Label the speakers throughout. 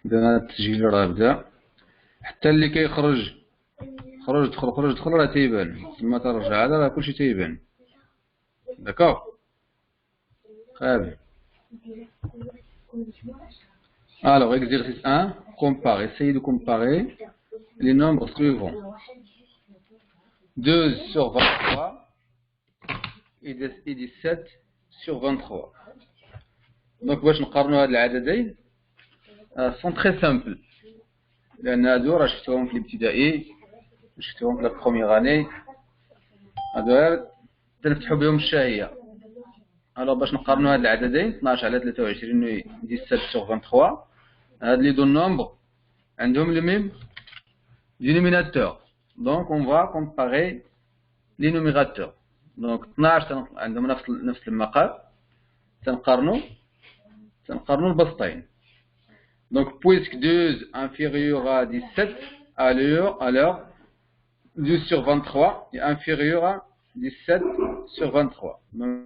Speaker 1: درنا التسجيل راه بدا حتى اللي كيخرج خرج دخل راه تيبان تما ترجع على راه كلشي تيبان. داكوغ خير. Alors, exercice 1, compare. Essayez de comparer les nombres suivants. 2 sur 23 et 17 sur 23. Donc, باش نقارنوا هاد العددين sont très simples. لأن هادو راه شفتوهم في الابتدائي، شفتوهم في la première année. هادو تنفتحوا بهم الشهية. Alors باش نقارنوا هاد العددين 12 على 23 و 17 sur 23. هاد لي دو nombres عندهم le même dénominateur. Donc on va comparer les numérateurs. Donc 12 عندهم نفس المقام، تنقارنوا البسطين. Donc puisque 2 inférieur à 17, alors 2 sur 23 est inférieur à 17 sur 23. Donc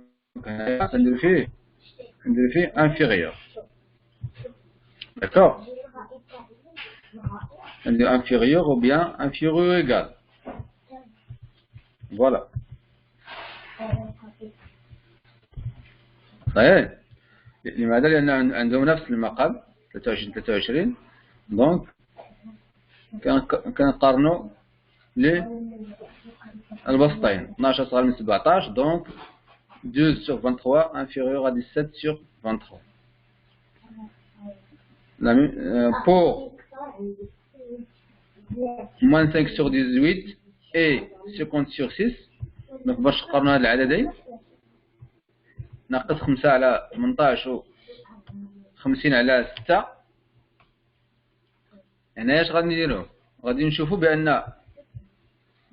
Speaker 1: ندير فيه inférieur. D'accord? Inférieur ou bien inférieur ou égal. Voilà. صحيح. لماذا؟ لأن عندهم نفس المقام 23. donc كنقارنوا البسطين 12 أصغر من 17 donc 2 sur 23 inférieur à 17 sur 23. Pour moins 5 sur 18 et 50 sur 6 donc باش نقارنوا هاد العددين ناقص 5 على 18 و 50 على 6. هنا اش غادي نديرو؟ غادي نشوفوا بأن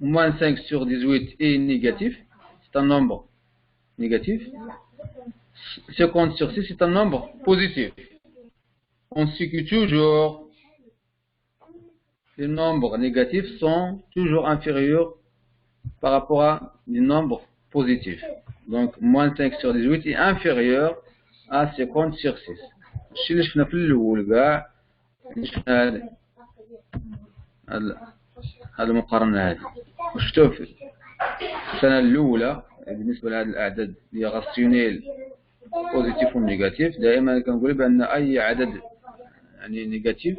Speaker 1: moins 5 sur 18 est négatif, c'est un nombre négatif. 50 sur 6 c'est un nombre positif. On sait que toujours les nombres négatifs sont toujours inférieurs par rapport à des nombres positifs. Donc moins 5 sur 18 est inférieur à 50 sur 6. الشيء اللي شفنا في الأول كاع شفنا هذه المقارنة هذه وشفتوه في السنة الأولى بالنسبة لهذه الأعداد اللي غاسيونيل بوزيتيف ونيجاتيف. دائما كنقول بأن أي عدد يعني نيجاتيف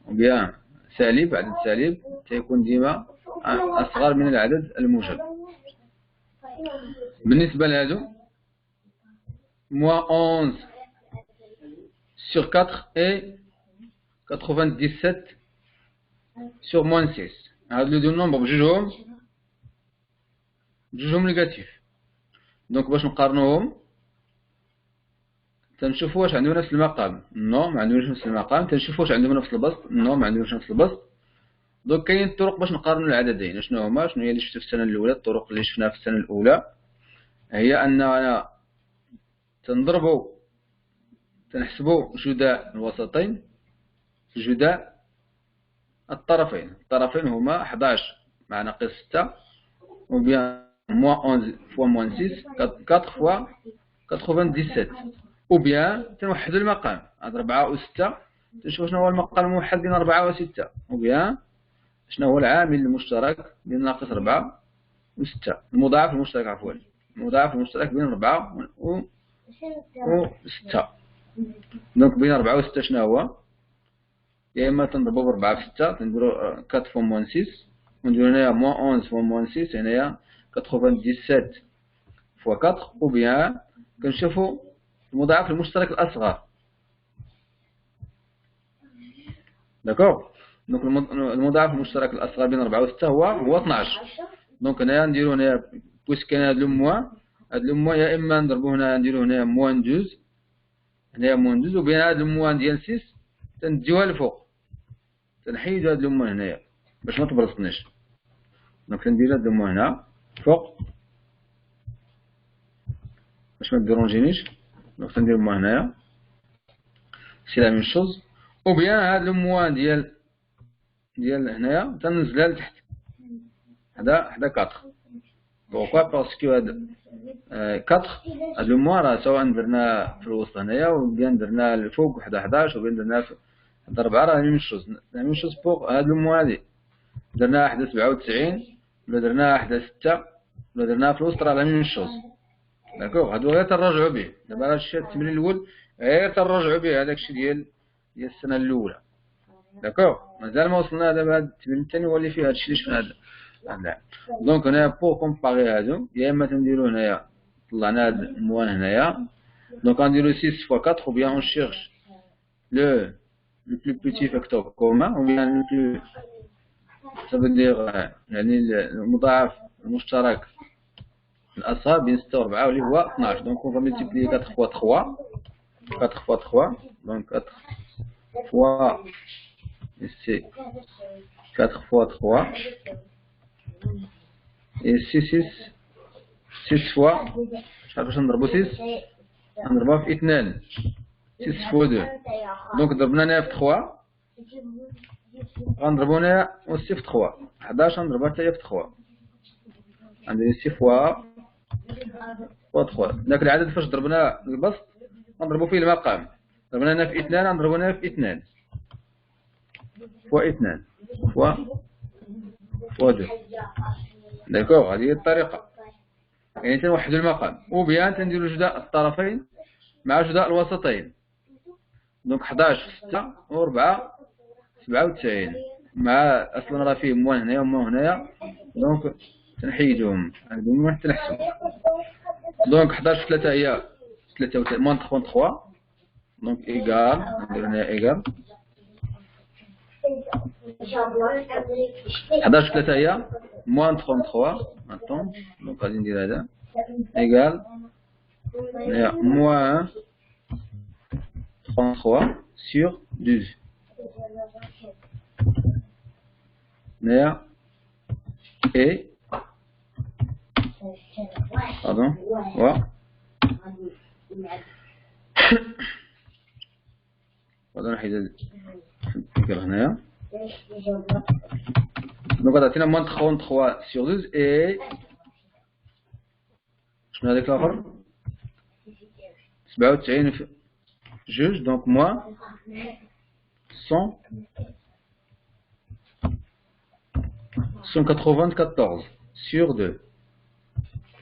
Speaker 1: وبيان سالب، عدد سالب سيكون ديما أصغر من العدد الموجب. بالنسبة لهذو moins 11 sur 4 et 97 sur moins 6. هادو لي دو نومبر بجوجهم نيجاتيف. دونك باش نقارنوهم تنشوفوا واش عندهم نفس المقام. نو ما عندهمش نفس المقام. تنشوفوا واش عندهم نفس البسط. نو ما عندهمش نفس البسط. دونك كاين طرق باش نقارنوا العددين. شنو هما؟ شنو هي اللي شفتوا في السنة الأولى؟ الطرق اللي شفناها في السنة الأولى هي أننا تنحسبوا جداء الوسطين جداء الطرفين. الطرفين هما 11 مع ناقص 6 ou bien moins 11 fois moins 6 4 fois 97 ou bien تنوحدوا المقام. هاد 4 و 6 تنشوفوا شنو هو المقام الموحد بين 4 و 6 ou bien شنو هو العامل المشترك بين ناقص 4 و 6. المضاعف المشترك عفوا المضاعف المشترك بين 4 و 6. دونك بين 4 و 6 شنو هو؟ يا اما تنضربوا ب 4 في 6 تنديروا 4 فوا موان 6 ونديروا هنايا موان 11 فوا موان 6 هنايا 97 فوا 4 او بيان كنشوفوا المضاعف المشترك الاصغر. داكوغ. دونك المضاعف المشترك الاصغر بين 4 و 6 هو 12. دونك هنايا نديروا هنايا بويسك كاين هاد لو موان يا اما نضربوا هنا نديروا هنايا موان 12 هنايا موان 12 وبين هاد الموان ديال 6 تنديوها الفوق تنحيدوا هاد الموان هنايا باش ما تبرصنيش. دونك تندير هاد الموان هنا فوق باش ما تديرونجينيش. دونك تندير الموان هنايا سي لا ميم شوز او بيان هاد الموان ديال هنايا تنزلها لتحت حدا 4. بوركوا باسكو هاد 4 هاد الموان راه سواء درنا في الوسط هنايا و بيان درنا الفوق وحده 11 و بيان درنا هاد 4 راه ميم شوز بوغ هاد الموا هادي درناها واحدة 97 ولا درناها واحدة 6 ولا درناها في الوسط راه لا ميم شوز. داكوغ هادو غير تنراجعو به. دابا هادشي التمرين الأول غير تنراجعو به هداكشي ديال السنة الأولى. داكوغ مازال ما وصلنا دابا هاد التمرين الثاني هو اللي فيه هادشي اللي شفنا هاد العام. دونك هنايا بوغ كومباغي هادو يا إما تنديرو هنايا طلعنا هاد الموان هنايا. دونك غنديرو 6 فوا 4 ou bien on cherche le plus petit facteur commun ou bien le plus ça veut dire يعني المضاعف المشترك الأصغر بين 6 و 4 واللي هو 12. دونك on va multiplier 4 fois 3 4 fois 3 donc 4 fois ici 4 fois 3 et ici 6 fois شحال باش نضربو 6 نضربوها في 2 6 fois 2 دونك ضربنا هنايا في 3 غنضربو هنايا aussi في 3 11 نضربها حتى هي في 3 عندنا 6 fois 3. داك العدد فاش ضربنا البسط غنضربو فيه المقام. ضربنا هنا في 2 غنضربو هنا في 2 فوا 2 فوا 2. داكوغ هذه هي الطريقة. يعني تنوحدو المقام وبيان تنديرو جداء الطرفين مع جداء الوسطين. دونك 11 في 6 و 4 97 مع اصلا راه فيه موان هنايا وموان هنايا دونك تنحيدوهم هادو ما حتى نحسبو. دونك 11 في 3 هي 33 موان 33 دونك ايكال ندير هنا ايكال 11 في 3 هي موان 33 اتون دونك غادي ندير هذا ايكال هي موان 33 sur 12 هنايا اي pardon و غادي نحيد الفكرة هنايا. دونك غتعطينا موان 33 sur 12 اي شنو هذاك الآخر 97 في جوج دونك موان 194 sur 2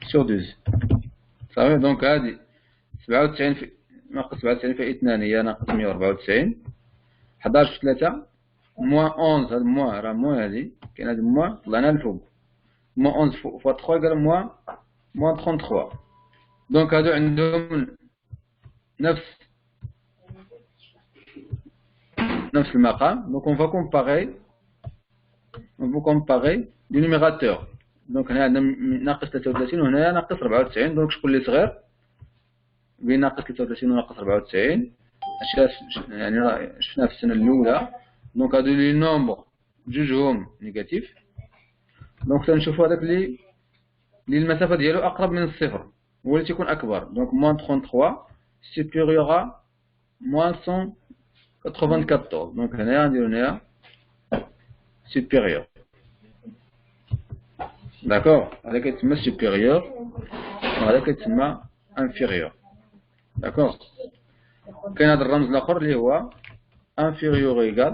Speaker 1: sur 12 صافي. دونك هادي 97 في ناقص 97 في 2 هي ناقص 194. 11 في 3 موان 11 هاد موان راه موان هادي كاين هاد موان طلعنا الفوق موان 11 فوا 3 يقال موان 33. دونك هادو عندهم نفس المقام. دونك on va comparer les numérateurs. دونك هنا عندنا ناقص 33 وهنا ناقص 94. دونك شكون اللي صغير بين ناقص 33 وناقص 94 يعني راه شفنا في السنة الأولى. دونك هادو لي نومبر جوجهم نيجاتيف. دونك تنشوفو هذاك اللي المسافة ديالو أقرب من الصفر هو اللي تيكون أكبر. دونك موان 33 supérieur à موان 194. دونك هنايا غنديرو هنايا supérieur. داكوغ هذا كيتسمى supérieur وهذا كيتسمى inférieur. داكوغ كاين هذا الرمز الآخر اللي هو inférieur égal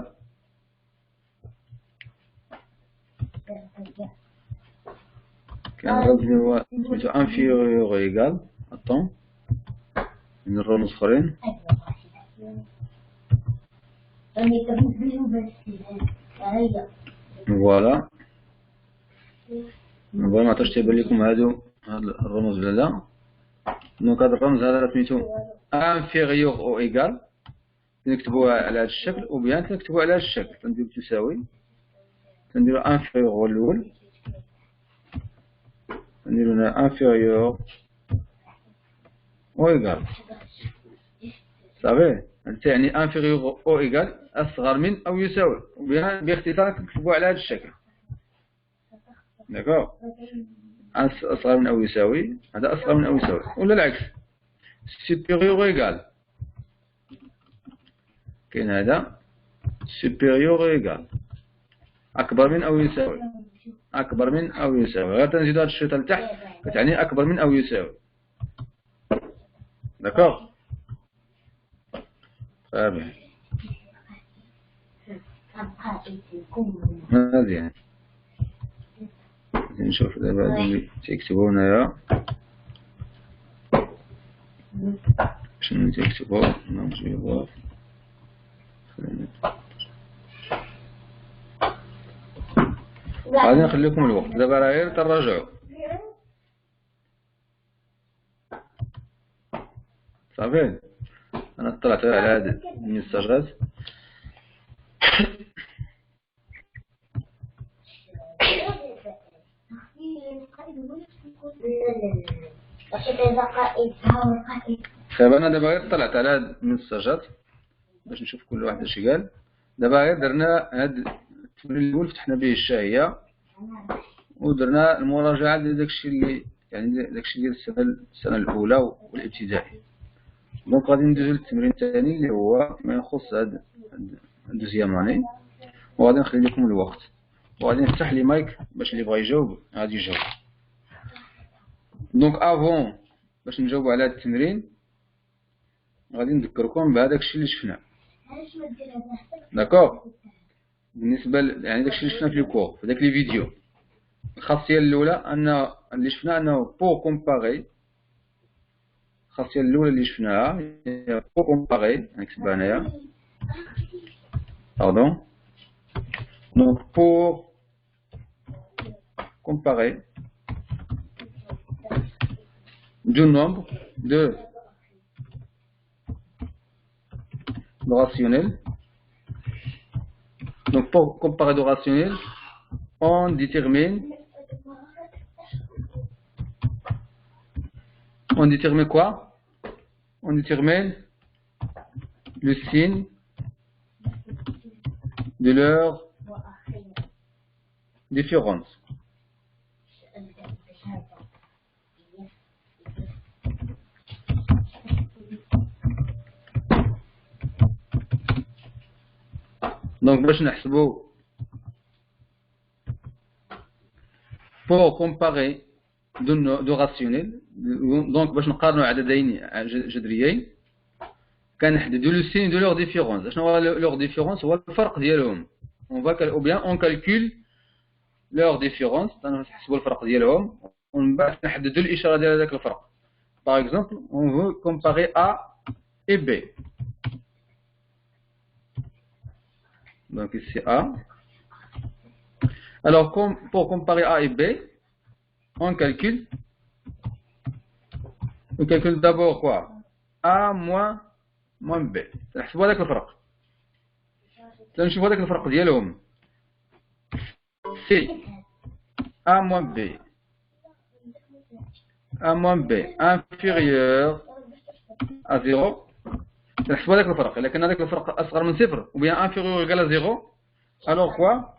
Speaker 1: كاين الرمز اللي هو سميتو inférieur égal attends من الرموز الآخرين فوالا ما عرفتش تيبان لكم هاد الرموز ولا لا. دونك هذا الرمز هذا سميتو inférieur او égal نكتبوها على هذا الشكل وبيان تنكتبوها على هذا الشكل تنديرو تساوي تنديرو inférieur هو الأول نديرو هنا inférieur او égal صافي. تعني inférieur او égal أصغر من أو يساوي وبيان باختصار تكتبوها على هذا الشكل. داكوغ أصغر من أو يساوي هذا أصغر من أو يساوي ولا العكس supérieur égal كاين هذا supérieur égal أكبر من أو يساوي أكبر من أو يساوي. غير تنزيدو هاد الشريطة لتحت كتعني أكبر من أو يساوي. داكوغ صافي. مزيان. نشوف دابا هادو اللي تيكتبو هنايا شنو تيكتبو. نجيبو غادي نخليكم الوقت دابا راه غير تراجعوا صافي. انا طلعت على هاد الميساجات دابا. انا دابا غير طلعت على هاد الميساجات باش نشوف كل واحد اش قال. دابا غير درنا هاد التمرين الاول فتحنا به الشهيه ودرنا المراجعه ديال داكشي اللي يعني داكشي ديال السنه الاولى والابتدائي. دونك غادي ندوزو للتمرين الثاني اللي هو ما يخص هاد الدوزيام اني، وغادي نخلي لكم الوقت وغادي نفتح لي مايك باش اللي بغا يجاوب غادي يجاوب. دونك افون باش نجاوبوا على هاد التمرين غادي نذكركم بهذاك الشيء اللي شفناه. داكوغ بالنسبه يعني داكشي اللي شفنا في لي كور في داك لي فيديو. الخاصيه الاولى ان اللي شفنا انه بور كومباري. الخاصيه الاولى اللي شفناها هي بور كومباري. نكتبها هنايا باردون. دونك بور comparer deux nombres de rationnels. Donc pour comparer deux rationnels, on détermine quoi? On détermine le signe de leur différence. Donc باش نحسبوا pour comparer deux rationnels. donc باش نقارنوا عددين جذريين كنحددوا لو سين دو لور ديفيرونس. شنو هو لور ديفيرونس؟ هو الفرق ديالهم. او بيان اون كالكول لور ديفيرونس نحسبوا الفرق ديالهم ومن بعد نحددوا الاشاره ديال هذاك الفرق. باغ اكزومبل on veut comparer A et B. Donc ici A. Alors pour comparer A et B, on calcule d'abord quoi? A moins B. نحسبوا هذاك الفرق. نشوفوا هذاك الفرق ديالهم. C A moins B. A moins B inférieur à 0. نحسبوا هذاك الفرق. إلا كان هذاك الفرق أصغر من صفر ou bien inférieur ou égal à 0, alors quoi?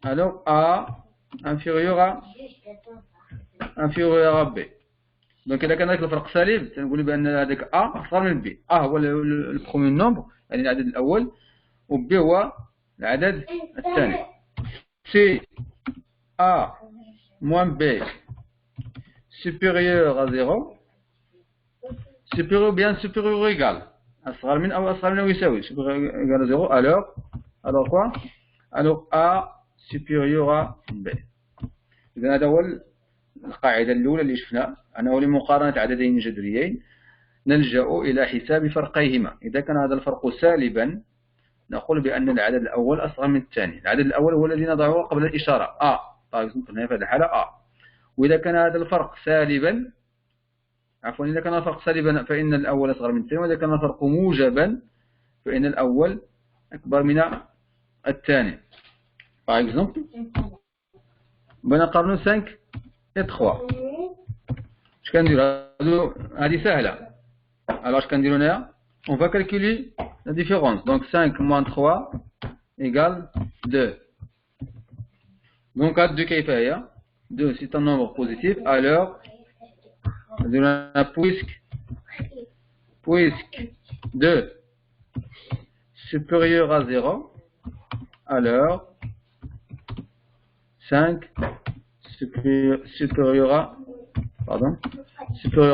Speaker 1: Alors A inférieur à B. Donc إذا كان هذاك الفرق سالب تنقولوا بأن هذاك A أصغر من B. A هو البروميير نومبر يعني العدد الأول و B هو العدد الثاني. C A moins B supérieur à 0. supérieur ou bien supérieur ou égal أصغر من أو يساوي supérieur égal à 0. alors quoi? alors A supérieur à B. إذا هذا هو القاعدة الأولى اللي شفنا أنه لمقارنة عددين جذريين نلجأ إلى حساب فرقيهما. إذا كان هذا الفرق سالبا نقول بأن العدد الأول أصغر من الثاني. العدد الأول هو الذي نضعه قبل الإشارة A. طيب هنا في هذه الحالة A. وإذا كان هذا الفرق سالبا إذا كان الفرق سالبا فإن الأول أصغر من الثاني، وإذا كان الفرق موجبا فإن الأول أكبر من الثاني. Par exemple بنقارنوا 5 et 3. اش كنديروا؟ هذه سهلة. alors اش كنديروا هنايا؟ on va calculer la différence. donc 5 moins 3 égale 2. donc هاد 2 كيف هي؟ 2 c'est un nombre positif. alors puisque 2 supérieur à 0, alors 5 supérieur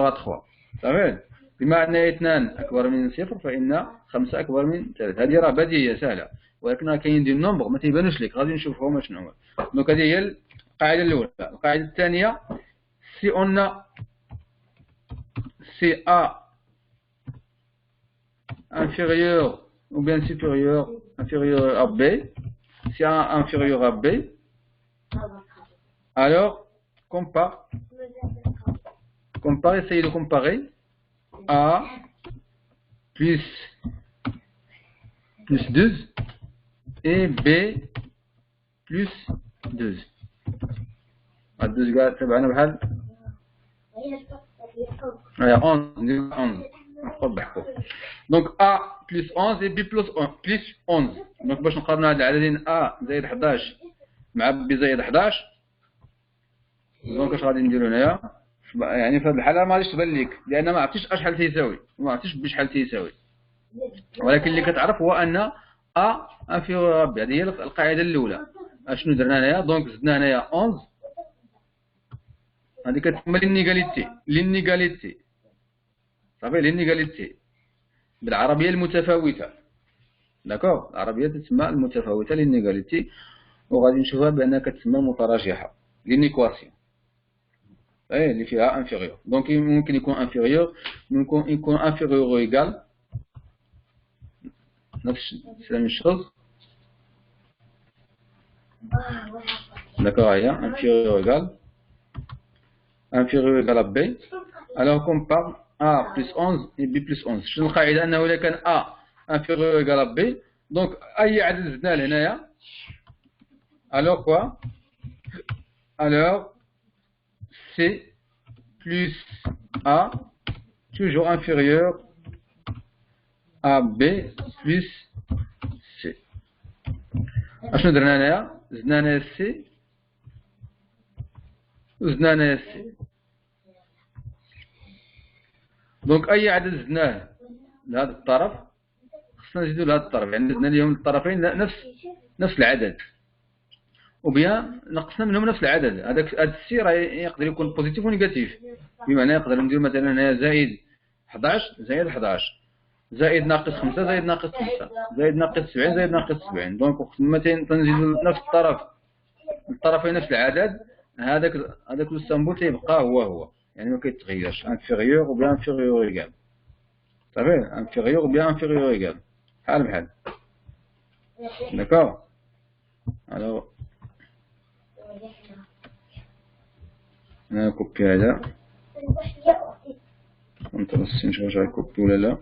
Speaker 1: à 3. Ça va? بما أن 2 أكبر من 0 فإن 5 أكبر من 3. هذه راه بديهية سهلة، ولكن كاين دي النومبر ما تيبانوش لك، غادي نشوفهم شنو هما. دونك هذه هي القاعدة الأولى. القاعدة الثانية، سي أون سي A inférieur ou bien supérieur à B, si A inférieur à B, alors compare, essayez de comparer A plus 12 et B plus 12. الدوز قاعد تبعنا بحال 11. Donc A plus 11 et B plus 11. Donc باش نقارنوا هاد العددين A زائد 11 مع B زائد 11. دونك اش غادي نديرو هنايا؟ يعني في هاد الحالة ما غاديش تبان ليك، لأن ما عرفتيش شحال تيساوي، ما عرفتيش بشحال تيساوي. ولكن اللي كتعرف هو أن A انفيريور à B. هذه هي القاعدة الأولى. اشنو درنا هنايا؟ دونك زدنا هنايا 11. هذه كتسمى لينيغاليتي. صافي، لينيغاليتي بالعربية المتفاوتة. داكوغ، العربية تسمى المتفاوتة لينيغاليتي، وغادي نشوفها بأنها كتسمى المتراجحة لينيكواسيون. اللي فيها انفيريور. دونك ممكن يكون انفيريور، ممكن يكون انفيريور او ايكال، نفس la même chose. D'accord, inférieur égal à B. Alors on compare A plus 11 et B plus 11. شنو القاعدة؟ أنه إذا كان A inférieur égal à B، donc أي عدد زدناه لهنايا، alors quoi؟ Alors C plus A toujours inférieur à B plus C. اشنو درنا هنايا؟ زدنا هنايا سي وزدنا هنايا سي. دونك اي عدد زدناه لهذا الطرف خصنا نزيدو لهذا الطرف، يعني زدنا لهم الطرفين نفس العدد، وبيان نقصنا منهم نفس العدد. هذا السي راه يقدر يكون بوزيتيف ونيجاتيف، بمعنى يقدر ندير مثلا هنايا زائد 11 زائد 11، زائد ناقص 5 زائد ناقص 5، زائد ناقص 70 زائد ناقص 70. دونك وقت ما تنزيدو نفس الطرفين نفس العدد، هذاك السامبول تيبقى هو، يعني ما كيتغيرش. انفيريور او بيان انفيريور ايكال. صافي، انفيريور او بيان انفيريور ايكال، بحال بحال. داكوغ. الوغ انا كوبي هذا، نترسي نشوف واش غيكوبي ولا لا.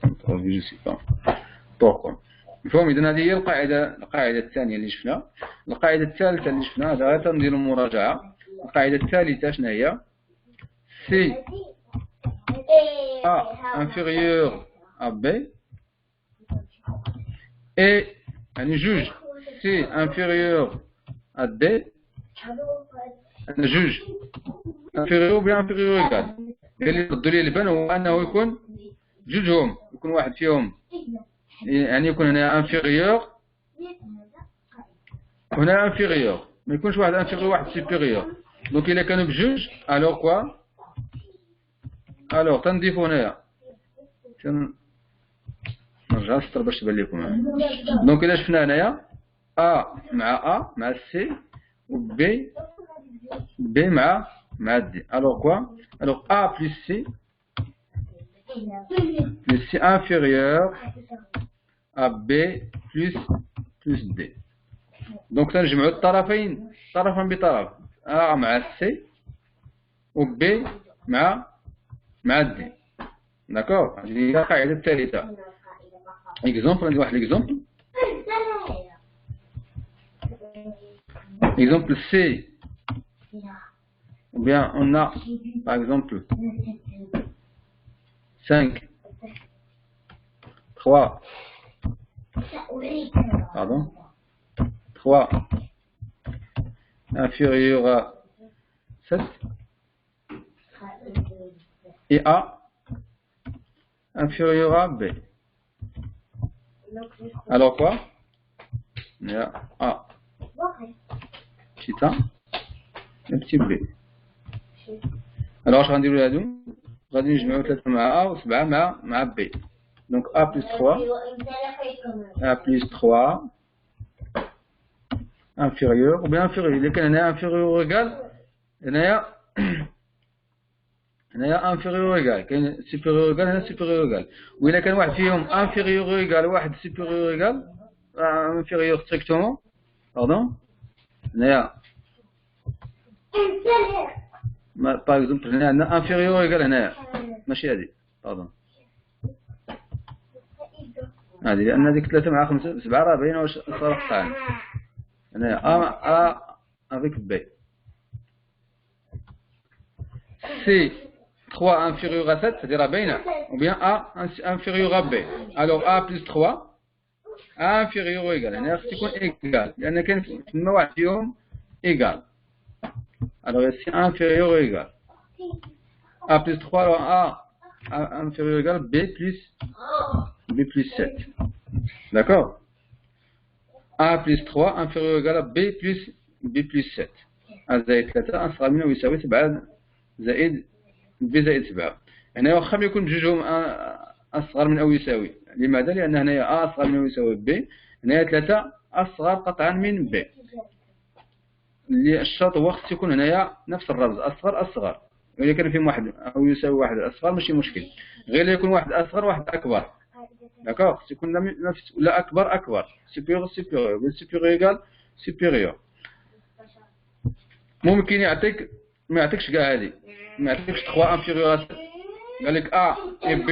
Speaker 1: كنترول جو سي با بوركوا. مفهوم؟ إذن هذه هي القاعدة الثانية اللي شفنا. القاعدة الثالثة اللي شفنا، هذا غير تنديرو مراجعة. القاعدة الثالثة شنو هي؟ سي A inférieur à B et يعني جوج C inférieur à D، جوج inférieur ou bien inférieur égal. اللي يردوا لي البان هو أنه يكون جوجهم، يكون واحد فيهم يعني يكون هنا انفيريور هنا انفيريور، ما يكونش واحد انفيريور واحد سوبيريور. دونك الا كانوا بجوج الوغ كوا، الوغ تنضيفو هنايا، نرجع نسطر باش تبان لكم. دونك الا شفنا هنايا A مع C و B مع D، الوغ كوا، الوغ A plus C inférieur à B plus D. دونك تنجمعوا الطرفين طرفا بطرف، A مع C و B مع D. داكوغ، هذه هي القاعدة الثالثة. اكزومبل، ندير واحد الاكزومبل. اكزومبل C، ou bien on a par exemple 5 3 inférieur à 7 et A inférieur à B. Alors quoi? Il y a A petit A et petit B. Alors اش غنديرو هادو غادي نجمعو 3 مع A و 7 مع B. Donc A plus 3 A plus 3 inférieur ou bien inférieur. إذا كان هنا inférieur ou égal هنايا inférieur ou égal كاين supérieur ou égal هنا supérieur ou égal. وإلا كان واحد فيهم inférieur ou égal واحد supérieur ou égal inférieur strictement pardon هنايا par exemple هنا عندنا inférieur ou égal هنايا ماشي هادي pardon هادي لأن هاديك 3 مع 5 7 راه باينة واش صار قطعان هنايا A avec B. C'est 3 inférieur à 7, c'est-à-dire à B, ou bien A inférieur à B. Alors A plus 3, A inférieur ou égal. C'est égal. Il y en a qu'un qui égal. Alors ici A inférieur ou égal. A plus 3, alors A inférieur ou égal, B plus 7. D'accord? A plus 3 inférieur ou égal à B plus 7. A زائد 3 أصغر منه يساوي 7 زائد B زائد 7. هنا واخا ما يكون بجوجهم أصغر من أو يساوي. لماذا؟ لأن هنايا A أصغر من أو يساوي B. هنايا 3 أصغر قطعا من B. الشرط هو خص يكون هنايا نفس الرمز أصغر. إذا كان فيهم واحد أو يساوي واحد أصغر ماشي مشكل. غير يكون واحد أصغر واحد أكبر. D'accord? خص يكون نفس ولا أكبر. Supérieur égal supérieur. ممكن يعطيك ما يعطيكش كاع هذه ما يعطيكش 3 inférieur à 7 قال لك A et B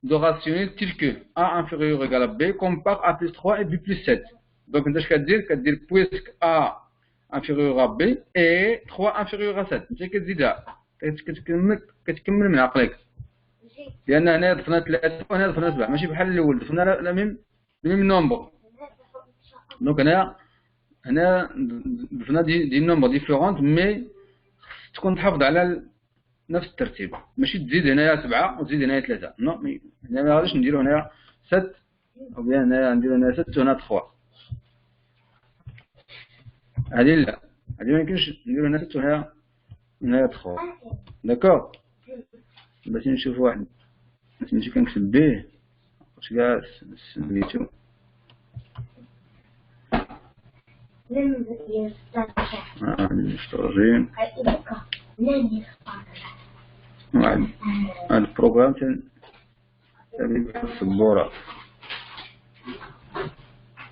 Speaker 1: de rationnel tel que A inférieur égal à B compare A plus 3 et B plus 7 donc انت اش كدير puisque A inférieur à B et 3 inférieur à 7 انت كتزيدها كتكمل من عقلك لان هنا ضفنا 3 وهنا ضفنا 7 ماشي بحال الاول ضفنا لا ميم نومبر دونك هنا ضفنا دي نومبر ديفيرونت مي تكون تحافظ على نفس الترتيب ماشي تزيد هنايا 7 وتزيد هنايا 3 نو هنا ما غاديش نديرو هنايا 7 او بيان هنايا نديرو هنايا 6 وهنا 3 هادي لا هادي ما يمكنش نديرو هنا 6 وهنايا 3 داكور باش نشوف واحد ماشي كنكتب به واش كاع سميتو نسترجم واحد البروغرام تاع السبورة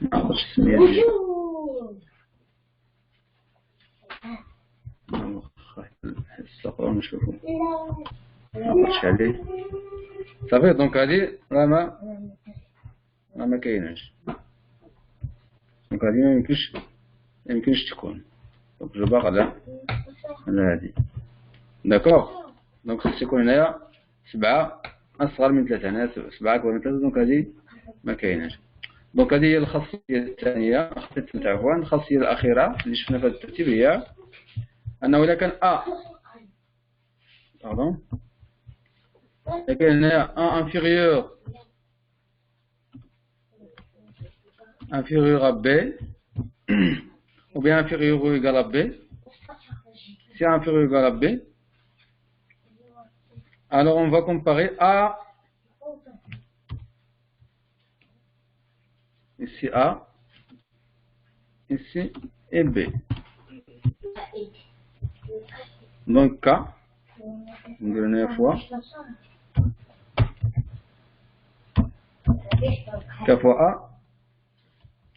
Speaker 1: ما عرفتش السمية ديالو نستقرأ نشوفو معرفتش عليه صافي دونك هادي راه ما كايناش دونك هادي ما يمكنش تكون دونك جو باغ على هادي داكوغ دونك خص يكون هنايا 7 أصغر من 3 هنا 7 أكبر من 3 دونك هادي ما كايناش دونك هادي هي الخاصية الثانية عفوا الخاصية الأخيرة اللي شفنا في هذا الترتيب هي أنه إذا كان A pardon إذا كان هنايا A inférieur à B ou bien inférieur ou égal à B si inférieur ou égal à B alors on va comparer A ici A ici et B donc K une dernière fois K fois A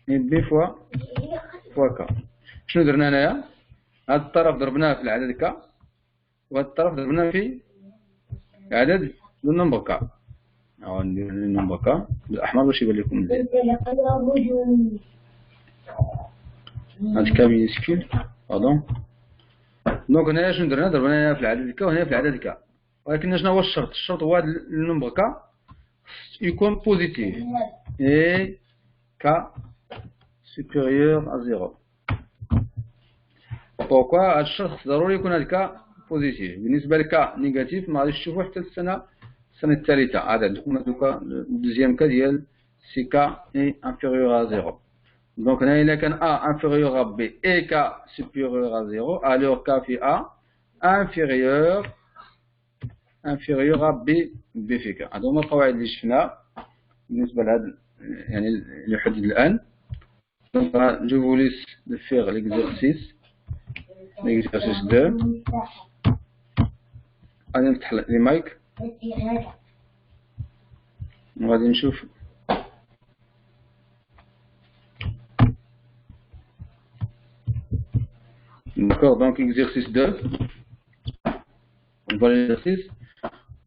Speaker 1: et B fois K شنو درنا هنايا هذا الطرف ضربناه في العدد K وهذا الطرف ضربناه في عدد النمبر K أو ندير النمبر K بالأحمر باش يبان لكم مزيان هاد K مينيسكول باردون دونك هنايا شنو درنا ضربنا هنا في العدد K وهنا في العدد K ولكن شنو هو الشرط هو هاد النمبر K يكون بوزيتيف et K supérieur à 0 pourquoi هاد الشرط ضروري يكون هاد K بوزيتيف بالنسبة لك نيجاتيف ما غاديش تشوفوه حتى السنة الثالثة عاد عندكم دوكا الدوزيام كا ديال سي K est inférieur à 0 donc هنا إلا كان A inférieur à B et K supérieur à 0 alors K في A inférieur à B في K. هذو هما القواعد اللي شفنا بالنسبة لهذا يعني اللي حدد الآن. Je vous laisse de faire l'exercice 2. غادي نفتح لي مايك وغادي نشوف. D'accord, donc exercice 2. On voit l'exercice.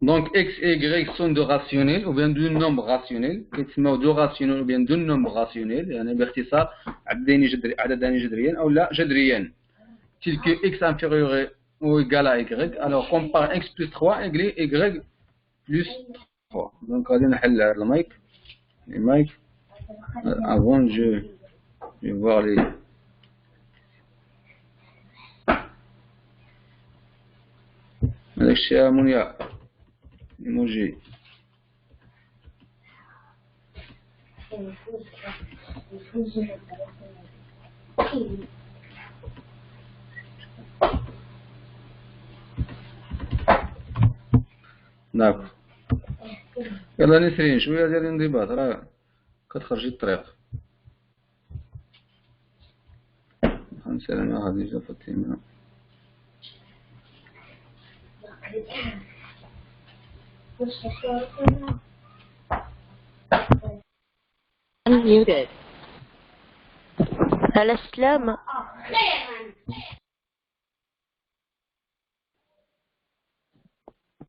Speaker 1: Donc x et y sont deux rationnels ou bien deux nombres rationnels. كيتسموا deux rationnels ou bien deux nombres rationnels. يعني باختصار عددان جذريان أو لا جذريان. Tel que x inférieur ou égal à y. Alors compare x plus 3 égale y plus 3. Donc غادي نحل هذا المايك. Les mics. Avant je vais voir les. هذاك الشيء منيا ايموجي. داك يلا نسرين شويه ديال الانضباط راه كتخرجي الطريق. سلامة خديجة فاطمة.
Speaker 2: Unmuted. على السلامة.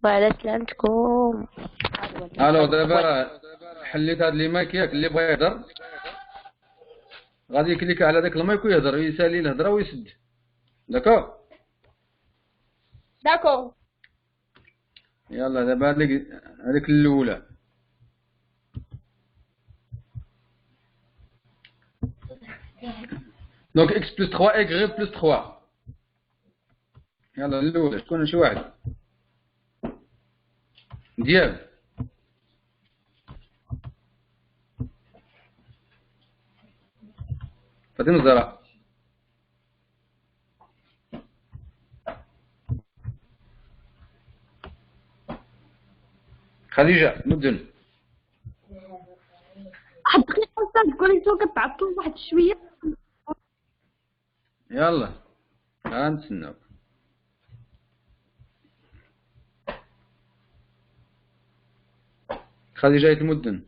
Speaker 2: وعلى سلامتكم.
Speaker 1: الو دابا حليت هاد لي مايك ياك اللي بغى يهضر غادي يكليك على داك المايك ويهضر ويسالي الهضره ويسد. داكور
Speaker 2: داكور.
Speaker 1: يلا دابا هذيك الاولى. دونك اكس بلس 3 اي غير بلس 3. يلا الاولى شكون شي واحد دياب. فاطمة الزهراء. خديجة مدن.
Speaker 3: واحد دقيقة أستاذ كوريتو كتعطل واحد شوية.
Speaker 1: يلا غنتسناوك. خديجة المدن.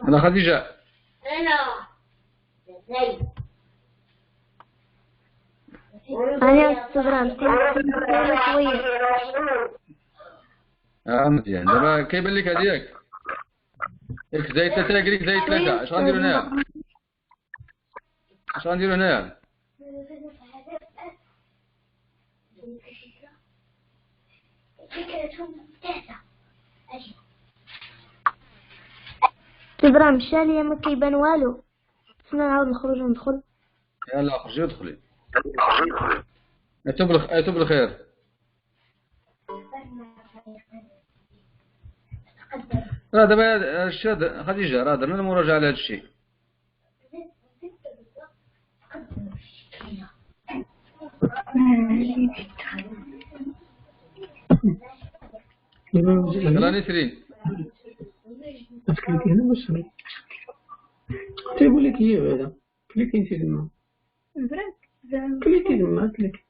Speaker 1: أنا خديجة.
Speaker 3: أنا أستاذ رامتي شوية.
Speaker 1: مزيان دابا كيبان لك هاديك اكس زائد 3 كريك زائد 3. اش غنديرو هنايا؟ اش غنديرو هنايا؟
Speaker 3: تبرا مشى ليا ما كيبان والو. خصنا نعاود نخرج وندخل.
Speaker 1: يلا خرجي ودخلي. اتو بالخير. راه دابا هادشي خديجة راه درنا المراجعة على هادشي. يلا نسرين.
Speaker 4: كليكي هنا باش تيقول لك هي هذا كليكي انت تما كليكي تما كليكي.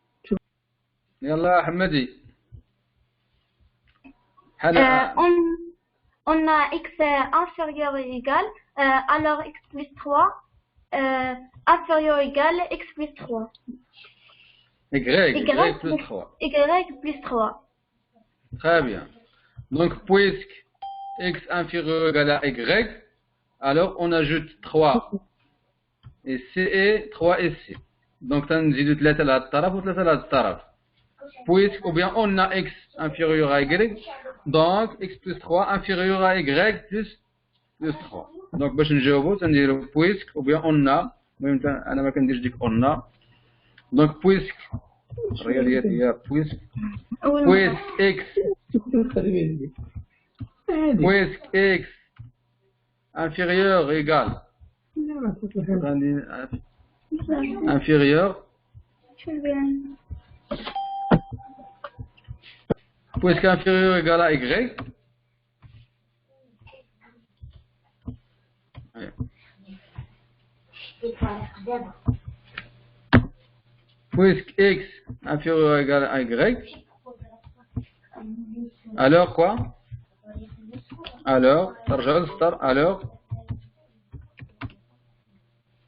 Speaker 1: يلا حمدي.
Speaker 3: On a x inférieur ou égal, alors x plus 3 inférieur ou égal x plus 3.
Speaker 1: Y plus 3.
Speaker 3: Y plus 3.
Speaker 1: Très bien. Donc, puisque x inférieur ou égal à y, alors on ajoute 3 et c et 3 et c. Donc, on ajoute 3 لهاد الطرف و 3 لهاد الطرف. Puisque, ou bien on a x inférieur à y, donc x plus 3 inférieur à y plus 3. Donc باش نجاوبو تنديرو puisque ou bien on a. المهم انا ما كنديرش ديك on a. Donc puisque الرياضيات هي puisque x puisque x inférieur égal.
Speaker 4: لا ما كنت فاهم.
Speaker 1: Inférieur. Puisque inférieur égal à Y. Puisque X inférieur égal à Y. Alors quoi? Alors,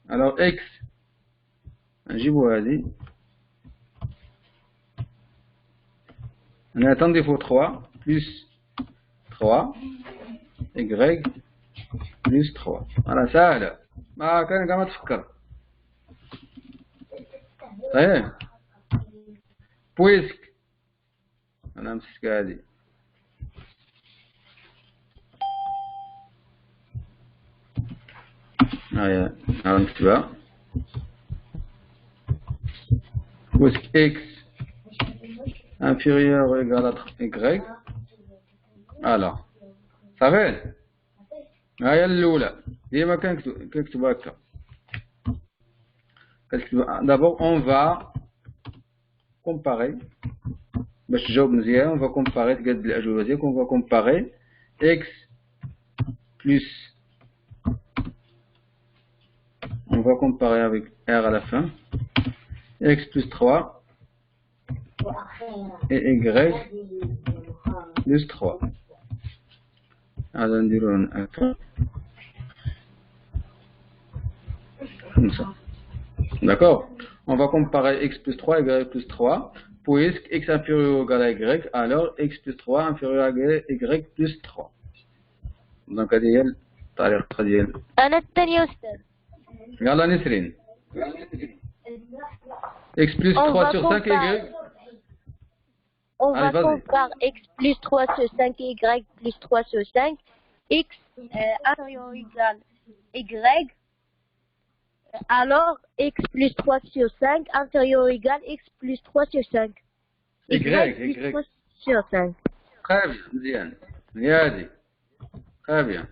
Speaker 1: alors X. نجيبوا هذه. Attendez, il faut 3 plus 3 Y plus 3. Voilà, سهلة. ما كان كما تفكر. صحيح. puisque أنا أمسك هذه. هيا نكتبها. puisque X inférieur ou égal à Y. Alors, ça va? هيا الأولى. ديما كنكتبها هكا. D'abord, on va comparer. باش تجاوب مزيان on va comparer تقاد الأجوبة ديالك on va comparer X plus on va comparer avec R à la fin X plus 3 et Y plus 3 هذا نديرو هكا comme ça. D'accord? On va comparer X plus 3 et Y plus 3. Puisque X inférieur ou égal à Y, alors X plus 3 inférieur à Y plus 3. Donc, هذه هي الطريقة ديال.
Speaker 2: أنا الثانية أستاذ.
Speaker 1: يلا نسرين. X plus 3 sur 5 Y.
Speaker 2: On
Speaker 1: Allez,
Speaker 2: va
Speaker 1: vas-y.
Speaker 2: comparer X plus 3 sur 5 et Y plus 3 sur 5. X inférieur ou égal Y. Alors, X plus 3 sur 5 inférieur ou égal X plus 3 sur 5.
Speaker 1: Y
Speaker 2: plus 3 sur 5.
Speaker 1: Très bien, مزيان. هي هذه. Très bien.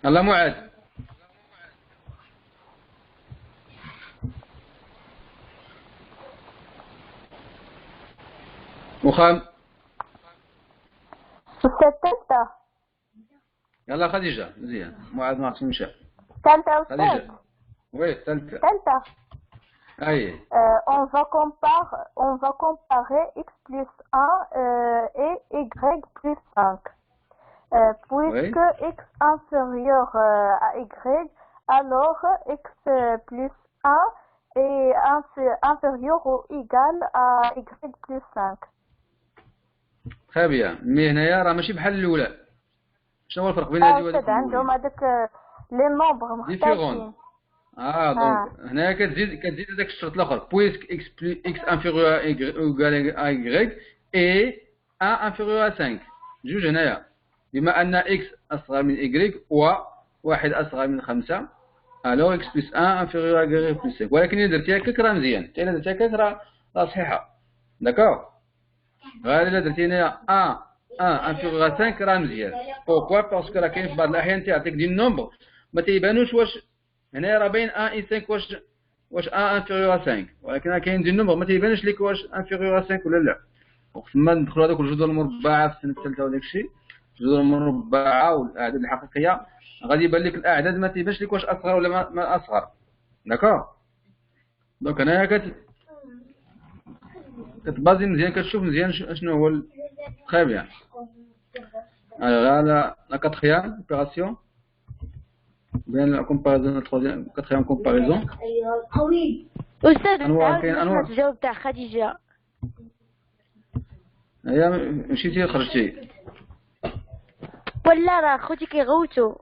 Speaker 1: يلا معاذ. وخام.
Speaker 3: أستاذ ثالثة.
Speaker 1: يلا خديجة مزيان. معاذ ما عرفتش مشى.
Speaker 3: ثالثة أستاذ.
Speaker 1: خديجة. Oui, ثالثة.
Speaker 3: ثالثة.
Speaker 1: أي.
Speaker 3: On va comparer X plus 1 et Y plus 5. Puisque X inférieur à Y, alors X plus 1 est inférieur ou égal à Y plus 5.
Speaker 1: Très bien. مي هنايا راه ماشي بحال الأولى. شنو هو الفرق بين هذه وهذه؟
Speaker 3: عندهم هذاك لي مومبر مختلفين.
Speaker 1: دونك هنايا كتزيد هذاك الشرط الآخر. puisque X inférieur à Y et 1 inférieur à 5. جوج هنايا. بما أن X أصغر من Y و 1 أصغر من 5 alors X plus 1 inférieur à Y plus 5. ولكن إذا درتيها هكاك راه مزيان. حتى إلا درتيها هكاك راه صحيحة. داكور؟ غير إلا درتي هنايا 1 inférieur à 5 راه مزيان. بوركوا؟ باسكو راه كاين في بعض الأحيان تيعطيك دي نومبر ما تيبانوش واش هنايا راه باين 1 et 5 واش 1 inférieur à 5 ولكن راه كاين دي نومبر ما تيبانش ليك واش inférieur à 5 ولا لا. وتما ندخلوا هذوك الجذور المربعة في السنة الثالثة وداك الشيء. الجذور المربعة والأعداد الحقيقية غادي يبان لك الأعداد ما تيبانش لك واش أصغر ولا ما أصغر. داكور؟ دونك هنايا كتبازي مزيان كتشوف مزيان شنو هو. Très bien. Alors là, la quatrième opération. Bien la comparaison, la troisième, quatrième comparaison.
Speaker 2: أستاذ
Speaker 1: أنواع كاين أنواع.
Speaker 2: الجواب تاع خديجة.
Speaker 1: هي مشيتي خرجتي.
Speaker 2: ولا راه خوتي كيغوتوا.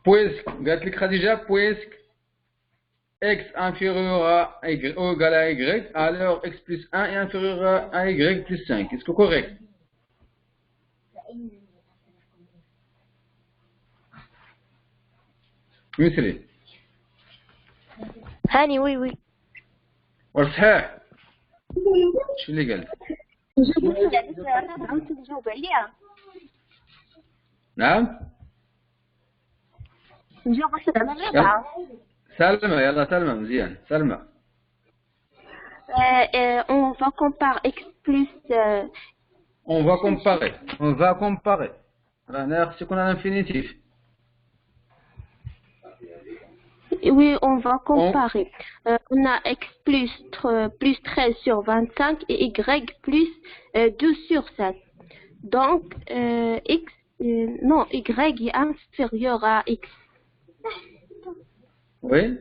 Speaker 1: Puisque قالت لك خديجة puisque X inférieur à Y ou égal à Y, alors X plus 1 est inférieur à Y plus 5. Est-ce que correct? مثلي.
Speaker 2: هاني وي.
Speaker 1: والصحيح. شو اللي قال؟
Speaker 2: نجاوب عليها.
Speaker 1: نعم؟
Speaker 2: نجيو غنشد على الرابعة.
Speaker 1: سلمى يلا سلمى مزيان سلمى.
Speaker 2: On va comparer x plus
Speaker 1: on va comparer رانا خص يكون على l'infinitif.
Speaker 2: oui, on va comparer. On a x plus 13 sur 25 et y plus 2 sur 7. Donc, x, non, y est inférieur à x.
Speaker 1: Oui.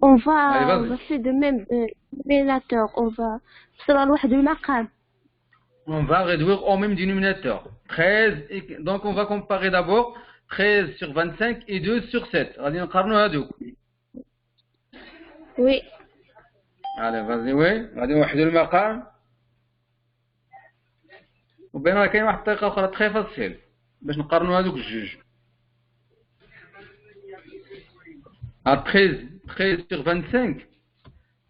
Speaker 2: On va faire de même dénominateur. On va faire le مقام.
Speaker 1: On va réduire au même dénominateur. 13, donc on va comparer d'abord 13 sur 25 et 2 sur 7. غادي نقارنوا هذوك.
Speaker 2: Oui.
Speaker 1: Allez, vas-y, oui. غادي نوحدوا المقام. وبين راه كاين واحد الطريقة أخرى تخي فاصيل باش نقارنوا هذوك الجوج. 13 sur 25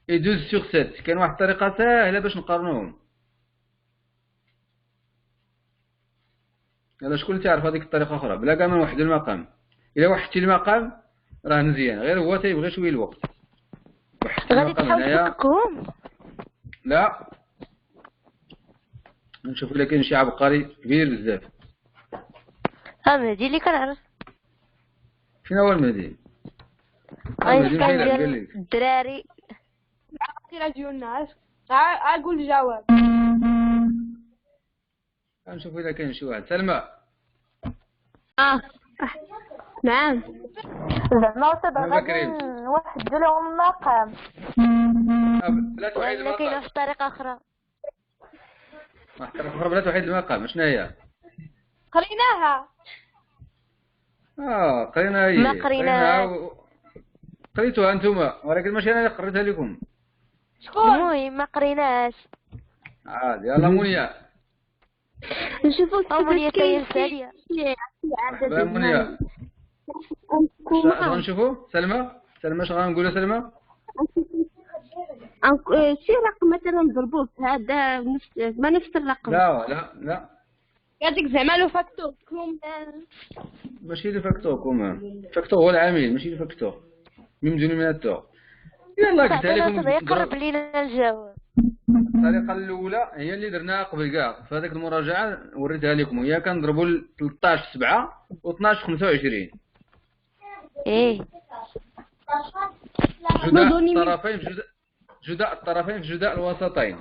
Speaker 1: et 12 sur 7. كاين واحد الطريقة ساهلة باش نقارنوهم. هذا شكون اللي تعرف هذيك الطريقة أخرى بلا كاع ما نوحدوا المقام. إلا وحدتي المقام راه مزيان، غير هو تيبغي شوية الوقت.
Speaker 2: غادي تحاول تفكهم؟
Speaker 1: لا. نشوف إلا كاين شي عبقري كبير بزاف.
Speaker 2: مهدي اللي كنعرف.
Speaker 1: فين هو المهدي؟
Speaker 2: المهدي ديال الدراري.
Speaker 5: العقيلة ديال الناس. أقول الجواب.
Speaker 1: نشوف إلا كاين شي واحد. سلمى.
Speaker 2: نعم.
Speaker 3: زعما صدق غادي نوحدو لهم المقام.
Speaker 1: بلا توحيد
Speaker 2: ولا كاينه
Speaker 1: المقام.
Speaker 2: واحد الطريقة أخرى.
Speaker 1: واحد الطريقة أخرى بلا توحيد المقام، شنو هي؟
Speaker 5: قريناها.
Speaker 1: قريناها هي.
Speaker 2: ما قريناها.
Speaker 1: قريتوها أنتوما ولكن ماشي أنا اللي قريتها لكم.
Speaker 5: شكون؟
Speaker 2: المهم ما قريناش.
Speaker 1: عادي يلا منيا.
Speaker 2: نشوفوا منيا كاين سالية.
Speaker 1: مرحبا منيا. اش غنشوفوا؟ سلمى اش غنقولوا سلمى؟
Speaker 2: شي رقم مثلا نضربوه في هذا نفس الرقم.
Speaker 1: لا
Speaker 5: هذيك زعما لو فاكتور
Speaker 1: ماشي لو فاكتور كومان. فاكتور هو العامل ماشي لو فاكتور. ميم دينوميناتور. يلا قلتها لكم
Speaker 2: يقرب لينا الجواب.
Speaker 1: الطريقة الأولى هي اللي درناها قبل كاع في هذيك المراجعة وريتها لكم، هي كنضربوا 13 7 و 12 25. جداء الطرفين في جداء الوسطين.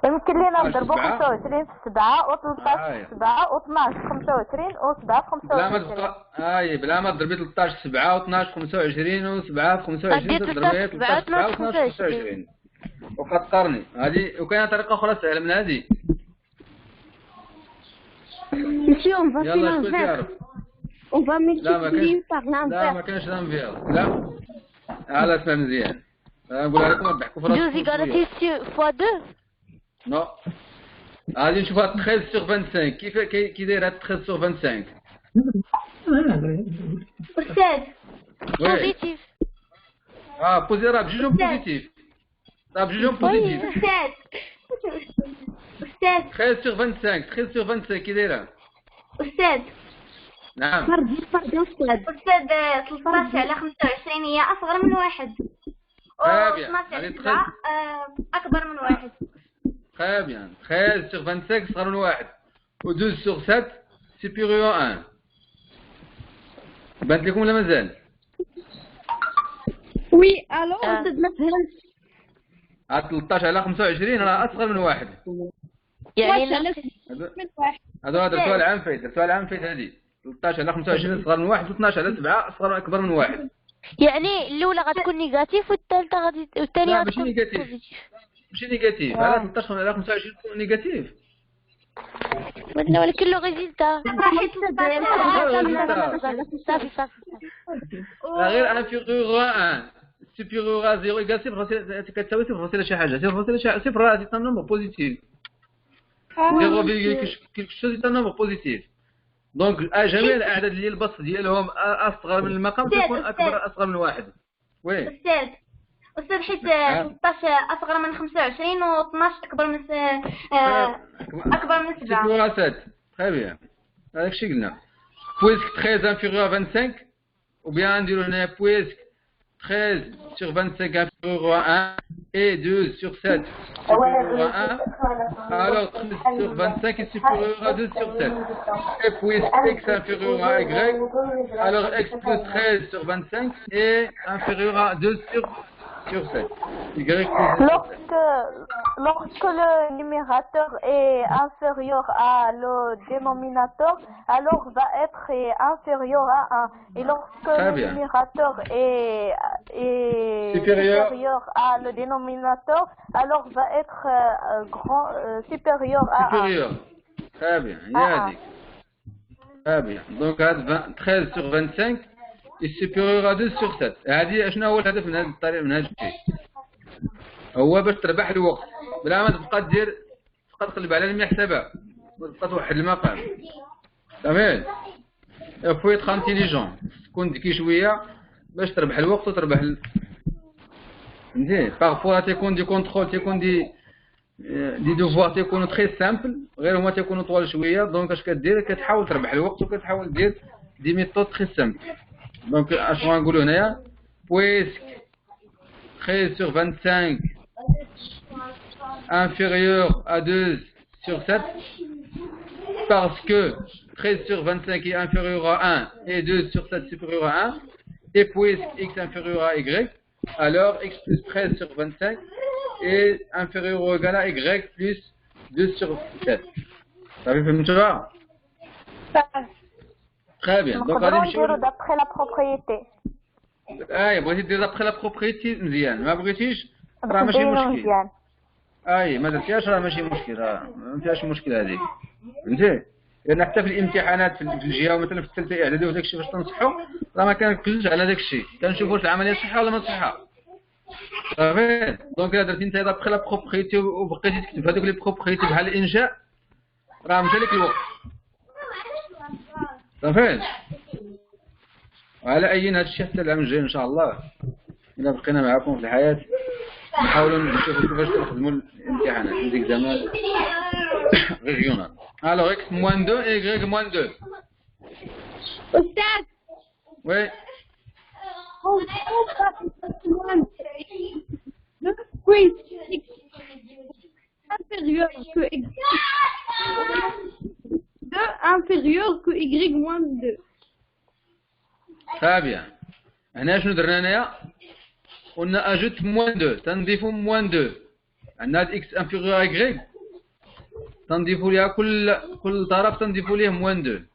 Speaker 3: يمكن لينا نضربو 25 في 7 و 13 في 7 و 12 في 25 و 7 في 25.
Speaker 1: بلا ما تضربي 13 7 و 12 في 25 و 7 في 25 تضربي 13 7 و 12 في 25 وكتقارني. هذه وكاينه طريقة أخرى سهلة من هذه.
Speaker 2: نمشيو
Speaker 1: يلا شكون تعرف؟ لا ما كاينش لانفير. لا على اسمع مزيان نقولها لكم تضحكوا في راسكم.
Speaker 2: دوز إيكاليتي فوا 2.
Speaker 1: نو غادي نشوفها 13 sur 25. كي داير هاد 13 sur 25؟
Speaker 3: أستاذ
Speaker 2: بوزيتيف.
Speaker 1: راه بجوجهم بوزيتيف.
Speaker 3: أستاذ
Speaker 1: 13 sur 25 13 sur 25 كي دايرها؟
Speaker 3: أستاذ
Speaker 1: نعم.
Speaker 3: أستاذ 13 على 25 هي أصغر من 1. و 12 على 7 أكبر من 1.
Speaker 1: Très bien. 13 sur 25 sera le 1. و 12 sur 7 supérieur à 1. بانت لكم ولا مازال؟
Speaker 5: وي الو.
Speaker 2: أستاذ ما فهمتش.
Speaker 1: 13 على 25 راه أصغر من 1.
Speaker 2: يعني
Speaker 1: هذا سؤال عام فايت. هذه 13 على 25 أصغر من 1 و 12 على 7 أكبر من 1.
Speaker 2: يعني الأولى غتكون نيجاتيف والثالثة والثانية
Speaker 1: لا ماشي نيجاتيف. على 13 على 25 تكون نيجاتيف.
Speaker 2: ولكن لو ريزلتا صافي
Speaker 1: غير انفيغور 1 سوبيريور ا 0 ايكال 0 كتساوي 0 فاصلة شي حاجة. 0 فاصلة 0 راه سي ان نومبر بوزيتيف. 0 كيلكو شوز سي ان نومبر بوزيتيف. دونك جميع الاعداد اللي البسط ديالهم اصغر من المقام تكون اصغر من 1. وي
Speaker 3: أستاذ حيت 13 أصغر من 25 و 12 أكبر من 7.
Speaker 1: سيبيرو 7. Très bien. هذاك الشيء قلنا puisque 13 inférieur à 25 ou bien نديرو هنا puisque 13 sur 25 inférieur à 1 et 2 sur 7 supérieur à 1, alors 13 sur 25 est supérieur à 2 sur 7. Et puisque x inférieur à y, alors x plus 13 sur 25 est inférieur à 2 sur 7. Y plus 7.
Speaker 6: Lorsque le numérateur est inférieur à le dénominateur, alors va être inférieur à 1. Et lorsque le numérateur est supérieur à le dénominateur, alors va être supérieur à 1.
Speaker 1: Supérieur. Très bien. Très bien. Donc 13 sur 25 est supérieur à 2 sur 7. هذه شنو هو الهدف من هذه الطريقة من هذا الشيء؟ هو باش تربح الوقت بلا ما تبقى تقلب على المحسبة وتبقى توحد المقام. تمام؟ il faut être intelligent. تكون ذكي شوية باش تربح الوقت وتربح فهمتي؟ parfois تكون دي كونترول تكون دي دوفوار تيكونوا تري سامبل غير هما تيكونوا طوال شوية. دونك اش كدير كتحاول تربح الوقت وكتحاول دير دي ميثود تري سامبل. دونك اش غنقولوا هنايا puisque 13 sur 25 inférieur à 2 sur 7 parce que 13 sur 25 est inférieur à 1 et 2 sur 7 supérieur à 1 et puisque x inférieur à y, alors x plus 13 sur 25 est inférieur ou égal à y plus 2 sur 7. Ça fait une chose? Très bien. Donc,
Speaker 6: d'après la propriété.
Speaker 1: بغيتي دير d'après la propriété مزيان ما بغيتيش راه ماشي مشكل. ما درتيهاش راه ماشي مشكل ما فيهاش مشكل هذيك فهمتي. لان حتى في الامتحانات في الجهه مثلا في الثالثه اعدادي وداك الشيء فاش تنصحوا راه ما كنركزوش على داك الشيء كنشوفوا واش العمليه صحيحه ولا ما صحيحه. صافي دونك الا درتي انت d'après la propriété وبقيتي تكتب هذوك لي بروبريتي بحال الانشاء راه مشى لك الوقت. صافي وعلى أي هذا الشيء حتى العام الجاي إن شاء الله إلا بقينا معكم في الحياة نحاولوا نشوفوا كيفاش تخدموا الامتحانات في زمان ريجيونال. Alors x moins 2 et y moins 2.
Speaker 5: أستاذ.
Speaker 1: Oui.
Speaker 5: Inférieur que x 2 inférieur que y moins 2.
Speaker 1: Très bien. هنا شنو درنا هنايا؟ قلنا اجوت موان 2 تنضيفوا موان 2 عندنا هاد اكس انفيغور اي تنضيفوا ليها كل طرف تنضيفوا ليه موان 2.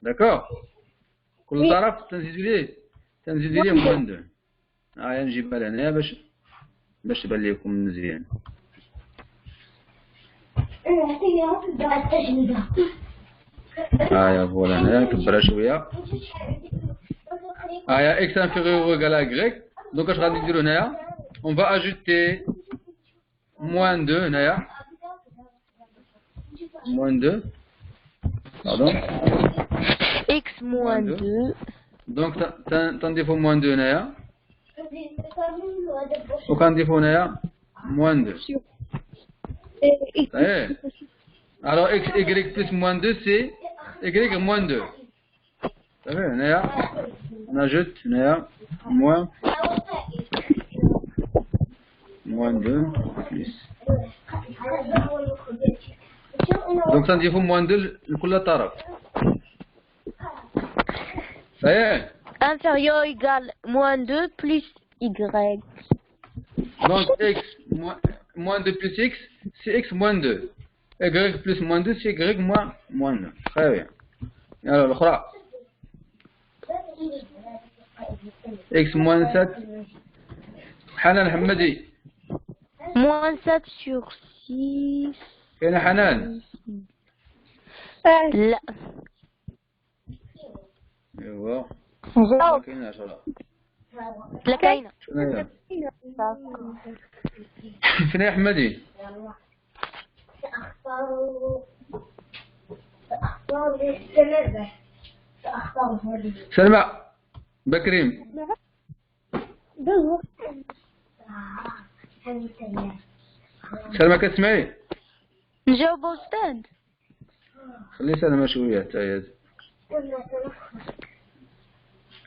Speaker 1: داكور؟ كل طرف تنزيدوا ليه موان 2. نجيبها لهنايا باش تبان لكم مزيان. فوالا هنايا نكبرها شويه. x inférieur ou égal à y. Donc اش غادي نديرو هنايا on va ajouter moins 2 هنايا moins 2 pardon
Speaker 6: x moins 2
Speaker 1: donc تنضيفو moins 2 هنايا وكنضيفو هنايا moins 2. Alors x y plus moins 2 c'est y moins 2. Ça fait هنايا on ajoute هنايا moins 2 plus. Donc ça نضيفو moins 2 لكل طرف. Ça y est.
Speaker 6: Inférieur égale moins 2 plus y.
Speaker 1: Donc x moins 2 plus x c'est x moins 2. Y plus moins 2 c'est y moins 2. Très bien. Alors الأخرى x moins 7 حنان حمدي
Speaker 6: moins 7 sur 6.
Speaker 1: كاينة حنان؟
Speaker 6: لا
Speaker 1: ايوا
Speaker 6: جاوب.
Speaker 1: كاينة 10.
Speaker 6: لا كاينة.
Speaker 1: شنو هي؟ فين يا حمدي؟ سلمى بكريم سلمى كتسمعي؟
Speaker 6: نجاوب أستاذ.
Speaker 1: خلي سلمى شوية حتى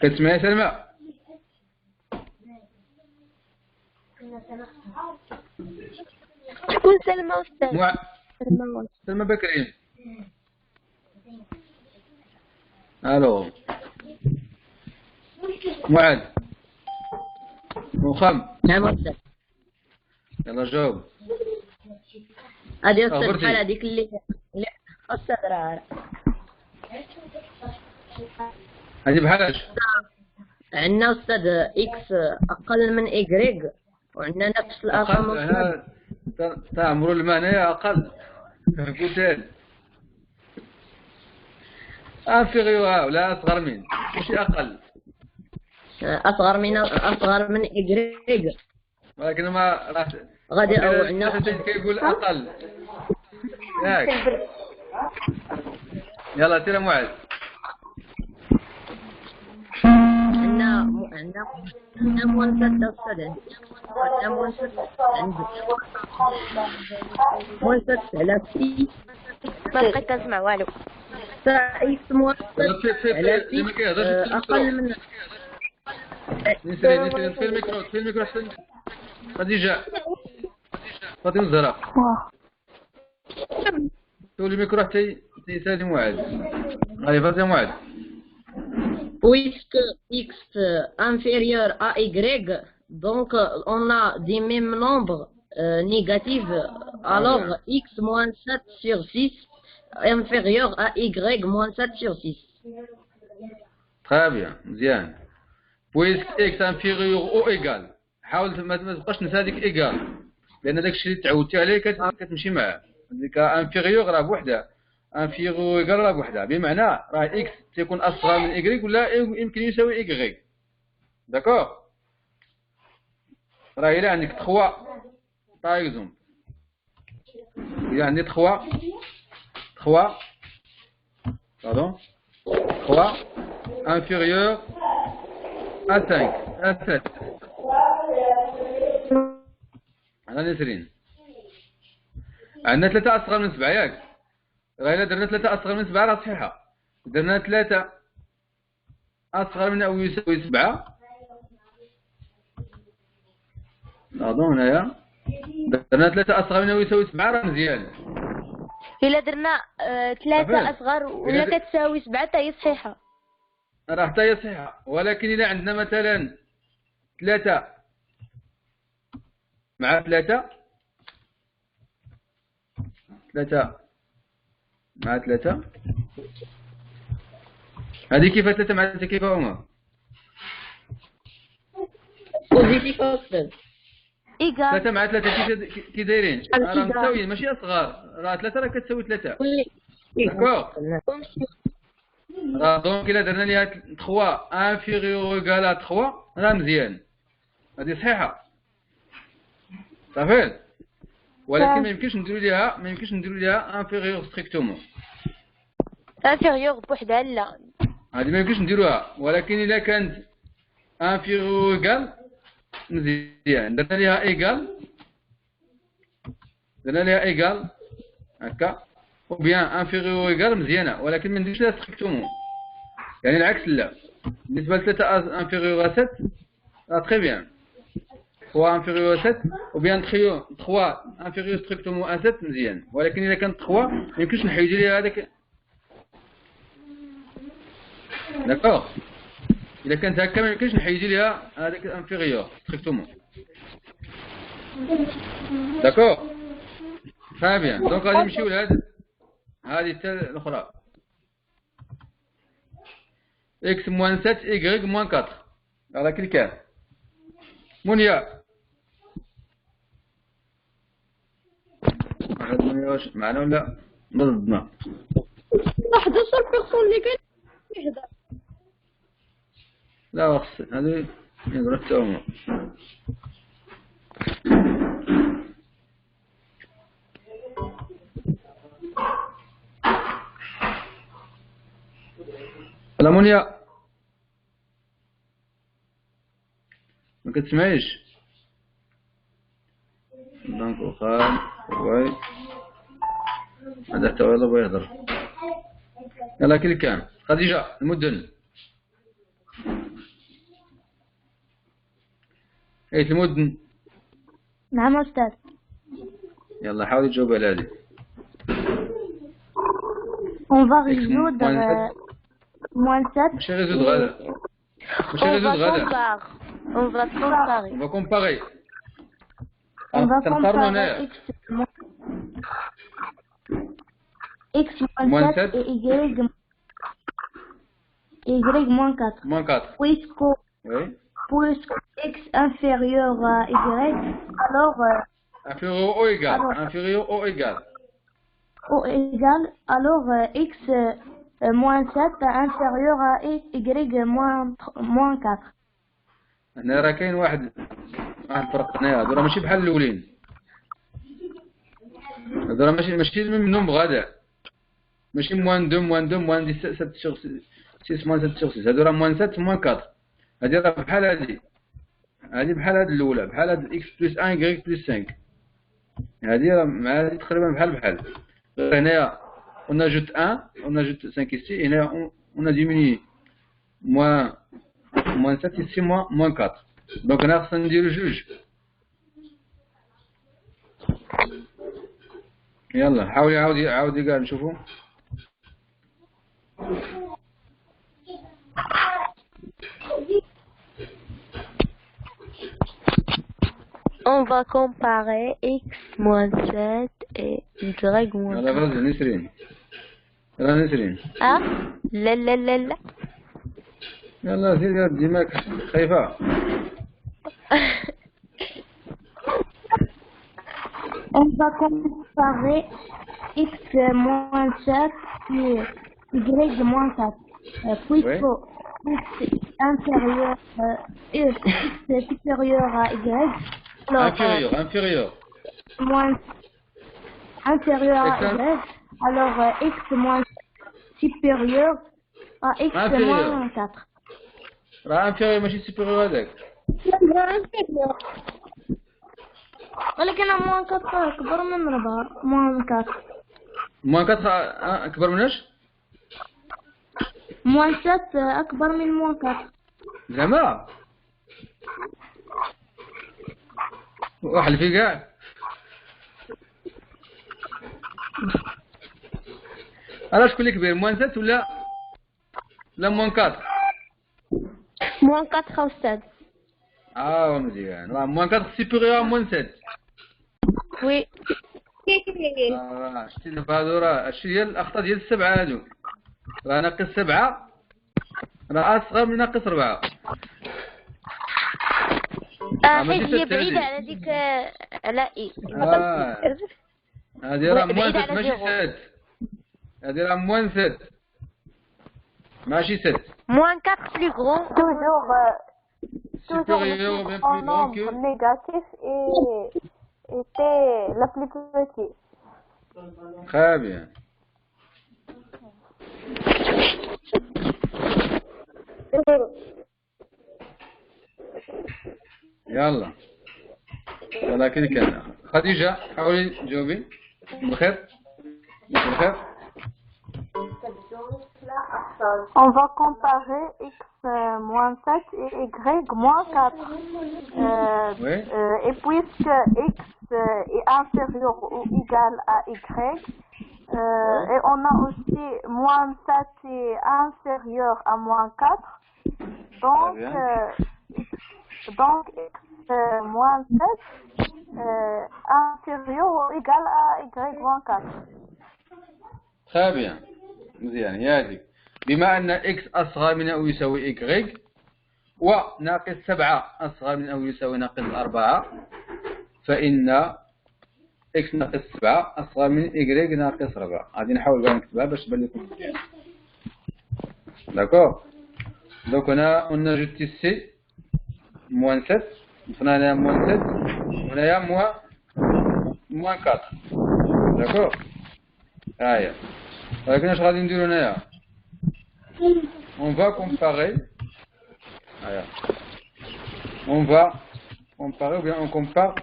Speaker 1: كتسمعي سلمى؟
Speaker 2: شكون سلمى أستاذ؟
Speaker 1: سلمى بكري. الو معاذ مخم.
Speaker 7: نعم أستاذ.
Speaker 1: يلا جاوب.
Speaker 7: هذه أستاذ بحال هذيك اللي أستاذ راه
Speaker 1: هذه بحالاش؟
Speaker 7: عندنا أستاذ إكس أقل من إيكغيك وعندنا نفس الأرقام.
Speaker 1: أقل تعمروا المعنى أقل. قلت انفيغيور ولا أصغر من ماشي أقل.
Speaker 7: أصغر من إيكغيك.
Speaker 1: ولكن ما راح
Speaker 7: غادي أو عندنا
Speaker 1: كيقول أقل. ياك يلا سير معاذ.
Speaker 7: عندنا موانسات أستاذ. عندنا موانسات على في
Speaker 2: ما بقيت كنسمع والو.
Speaker 7: إكس موانسات على في أقل من.
Speaker 1: نسري في الميكرو حسن خديجة فاطمة الزهراء تولي الميكرو حتى يسالي معاذ. هاي فاطمة معاذ.
Speaker 7: Puisque x inférieur à y, donc on a des mêmes nombres négatifs, alors x moins 7 sur 6 inférieur à y moins 7 sur 6.
Speaker 1: Très bien, مزيان. Puisque x inférieur ou égal. حاول ما تبقاش تنسى هذيك égal لأن داك الشيء اللي تعودتي عليه كتمشي معاه. ديك inférieur راه بوحدها. انفيغو إيكال راه بوحدها بمعنى راه إكس تيكون أصغر من إيكغيك ولا يمكن يساوي إيكغيك. داكوغ. راه إلا عندك 3 باغ إكزومبل إلا عندي 3 انفيريور à 7 على نسرين عندنا 3 أصغر من 7 ياك. راه إلا درنا 3 أصغر من 7 راه صحيحة. درنا 3 أصغر من أو يساوي 7 لاحظوا هنايا درنا 3 أصغر من أو يساوي 7 راه مزيان.
Speaker 2: إلا درنا 3 أصغر ولا كتساوي 7 حتى هي صحيحة.
Speaker 1: راه حتى هي صحيحة. ولكن إلا عندنا مثلا 3 مع 3 مع 3 هذه كيف 3 مع 3 كيف هما؟
Speaker 7: بوزيتيف أستاذ.
Speaker 1: 3 مع 3 كي دايرين؟ راه متساويين ماشي أصغر. راه 3 راه كتساوي 3. داكوغ. راه دونك إلا درنا ليها 3 انفيريور إيكال à 3 راه مزيان. هذه صحيحة. صافي. ولكن ما يمكنش نديرو ليها انفيريور ستريكتومون.
Speaker 2: انفيريور بوحدها لا.
Speaker 1: هذه ما يمكنش نديروها. ولكن إلا كانت انفيريور إيكال مزيان. درنا ليها إيكال هكا أو بيان انفيريور إيكال مزيانة. ولكن ما نديرش لها ستريكتومون يعني العكس لا. بالنسبة ل 3 انفيريور à 7 تري بيان. 3 inférieur à 7 ou bien 3 inférieur strictement à 7 مزيان. ولكن إذا كانت 3 ما يمكنش نحيدو ليها هذاك. داكوغ. إذا كانت هكا ما يمكنش نحيدو ليها هذاك inférieur strictement. داكوغ. très bien. دونك غادي نمشيو لهاد هذه حتى الأخرى. x moins 7 y moins 4 على كل كان. منيا واحد منيا واش معنا ولا ضدنا؟
Speaker 5: 11 بيرسون اللي كاين يهضر.
Speaker 1: لا وخص هذه يهضروا حتى هما. لا منيا ما كتسمعيش. دونك وخا واي هذا حتى هو يلا بغا يهضر. يلا كل كان خديجة المدن ايت المدن.
Speaker 6: نعم أستاذ.
Speaker 1: يلا حاولي تجاوبي على هذه.
Speaker 6: On va résoudre moins 7.
Speaker 1: ماشي résoudre غدا. ماشي résoudre غدا.
Speaker 2: On va comparer.
Speaker 1: On va comparer.
Speaker 6: On va
Speaker 1: تنقارنوا
Speaker 6: comparer
Speaker 1: هنايا.
Speaker 6: x moins 7 et y moins 4.
Speaker 1: Moins 4.
Speaker 6: Puisque x inférieur à y, alors
Speaker 1: inférieur ou égal. Inférieur ou égal.
Speaker 6: Ou égal, alors x moins 7 inférieur à y moins 4.
Speaker 1: هنا راه كاين واحد الفرق هنايا. هادو راه ماشي بحال الاولين. هادو راه ماشي منهم بغدا. ماشي موان 2 موان 2 موان 7 sur 6 موان 7 sur 6. هادو راه موان 7 موان 4. هادي راه بحال هادي. هادي بحال هاد الاولى. بحال هاد x plus 1 y plus 5. هادي راه مع هادي تقريبا بحال. هنايا on ajoute 1, on ajoute 5 ici, et là on a diminué moins 7 ici, moins 4. Donc on a ressendu le juge. يلا حاولي عاودي قاعد نشوفوا.
Speaker 2: On va comparer x moins 7 et y moins 4.
Speaker 1: يلا غازي نسرين. يلا نسرين.
Speaker 2: لا.
Speaker 1: يلا زيد ديماك خايفة.
Speaker 6: On va comparer x moins 7 et y moins 4. Puisque x inférieur x supérieur à y. Alors,
Speaker 1: inférieur.
Speaker 6: Moins inférieur à y. Alors x moins supérieur à x moins 4.
Speaker 1: راه inférieur ماشي supérieur هذاك.
Speaker 6: ولكن moins 4 أكبر من 4. moins 4.
Speaker 1: moins 4 أكبر من اش؟
Speaker 6: moins 7 أكبر من moins 4.
Speaker 1: زعما؟ واحد في كاع. علاش شكون اللي كبير moins 7 ولا moins 4؟
Speaker 2: moins 4 أستاذ.
Speaker 1: مزيان. راه moins 4 supérieur à moins 7.
Speaker 2: Oui.
Speaker 1: شتي دابا هادو راه هادشي ديال الأخطاء ديال السبعة هادو. راه ناقص 7 راه أصغر من ناقص 4.
Speaker 2: هي بعيدة على ديك على إي.
Speaker 1: هادي راه moins 7 ماشي 7. هادي راه moins 7 ماشي 7.
Speaker 2: moins 4 plus grand.
Speaker 1: Supérieur ou bien plus grand que
Speaker 6: négatif et c'est la plus petite.
Speaker 1: Très bien. يلا كده كان خديجة حاولي تجاوبي. بخير.
Speaker 6: On va comparer x moins 7 et y moins 4. Et puisque x est inférieur ou égal à y, et on a aussi moins 7 est inférieur à moins 4, donc x moins 7 inférieur ou égal à y moins 4.
Speaker 1: Très bien. مزيان هذيك. بما أن x أصغر من أو يساوي y وناقص 7 أصغر من أو يساوي ناقص 4 فإن x ناقص 7 أصغر من y ناقص 4. غادي نحاول بقى نكتبها باش تبان لكم مزيان. داكور. دونك on ajoute ici moins 7. دخلنا هنايا moins 7 وهنايا moins 4. داكور. هاهي. ولكن اش غادي نديرو هنايا؟ on va comparer. On va comparer ou bien on compare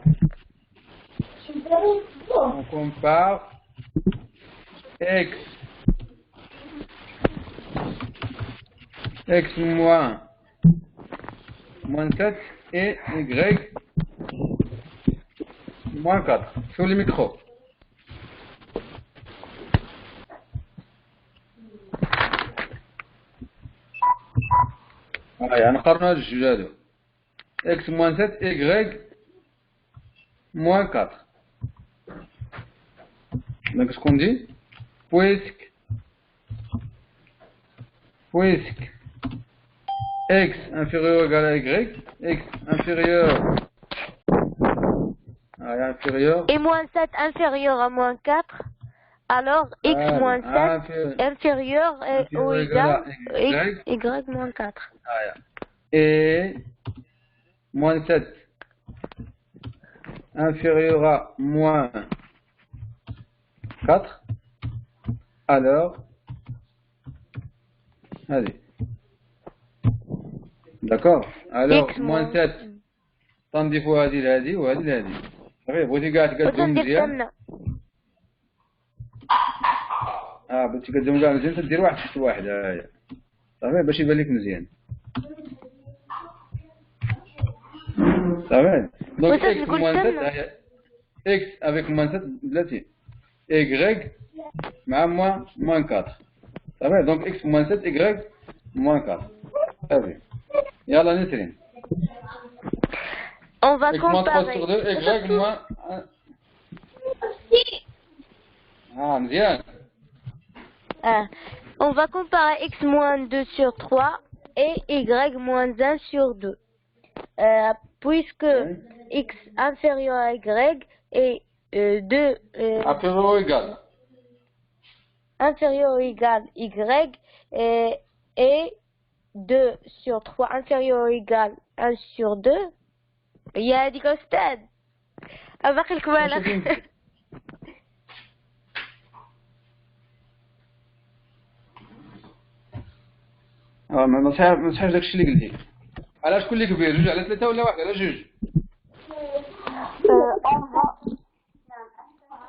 Speaker 1: x x moins 7 et y moins 4. Sur le micro. يعني نقارنوا هاد الجوج هادو x moins 7 y moins 4. Donc ce qu'on dit, puisque x inférieur ou égal à y, x inférieur
Speaker 6: et moins 7 inférieur à moins 4, alors x moins 7 inférieur ou égal à y moins 4.
Speaker 1: Et moins 7 inférieur à moins 4, alors, allez, d'accord, alors moins 7 تنضيف هذه لهذه وهذه لهذه صافي بغيتي كاع تقدم مزيان بغيتي تقدم كاع مزيان تدير واحد تحت واحد هاهي صافي باش يبان لك مزيان صافي دونك x moins 7 x avec moins 7 بلاتي y مع moins 4 صافي دونك x moins 7 y moins 4 صافي يلا نسرين
Speaker 6: on va
Speaker 1: x moins 3
Speaker 6: comparer
Speaker 1: sur 2 y moins 1 مزيان
Speaker 6: on va comparer x moins 2 sur 3 et y moins 1 sur 2 puisque x inférieur à y et 2
Speaker 1: inférieur ou égal
Speaker 6: inférieur ou égal y et 2 sur 3 inférieur ou égal 1 sur 2 يا هذيك أستاذ أباقي لكم على
Speaker 1: ما صحيحش داكشي اللي قلتي على شكون اللي كبير جوج على 3 ولا واحد على جوج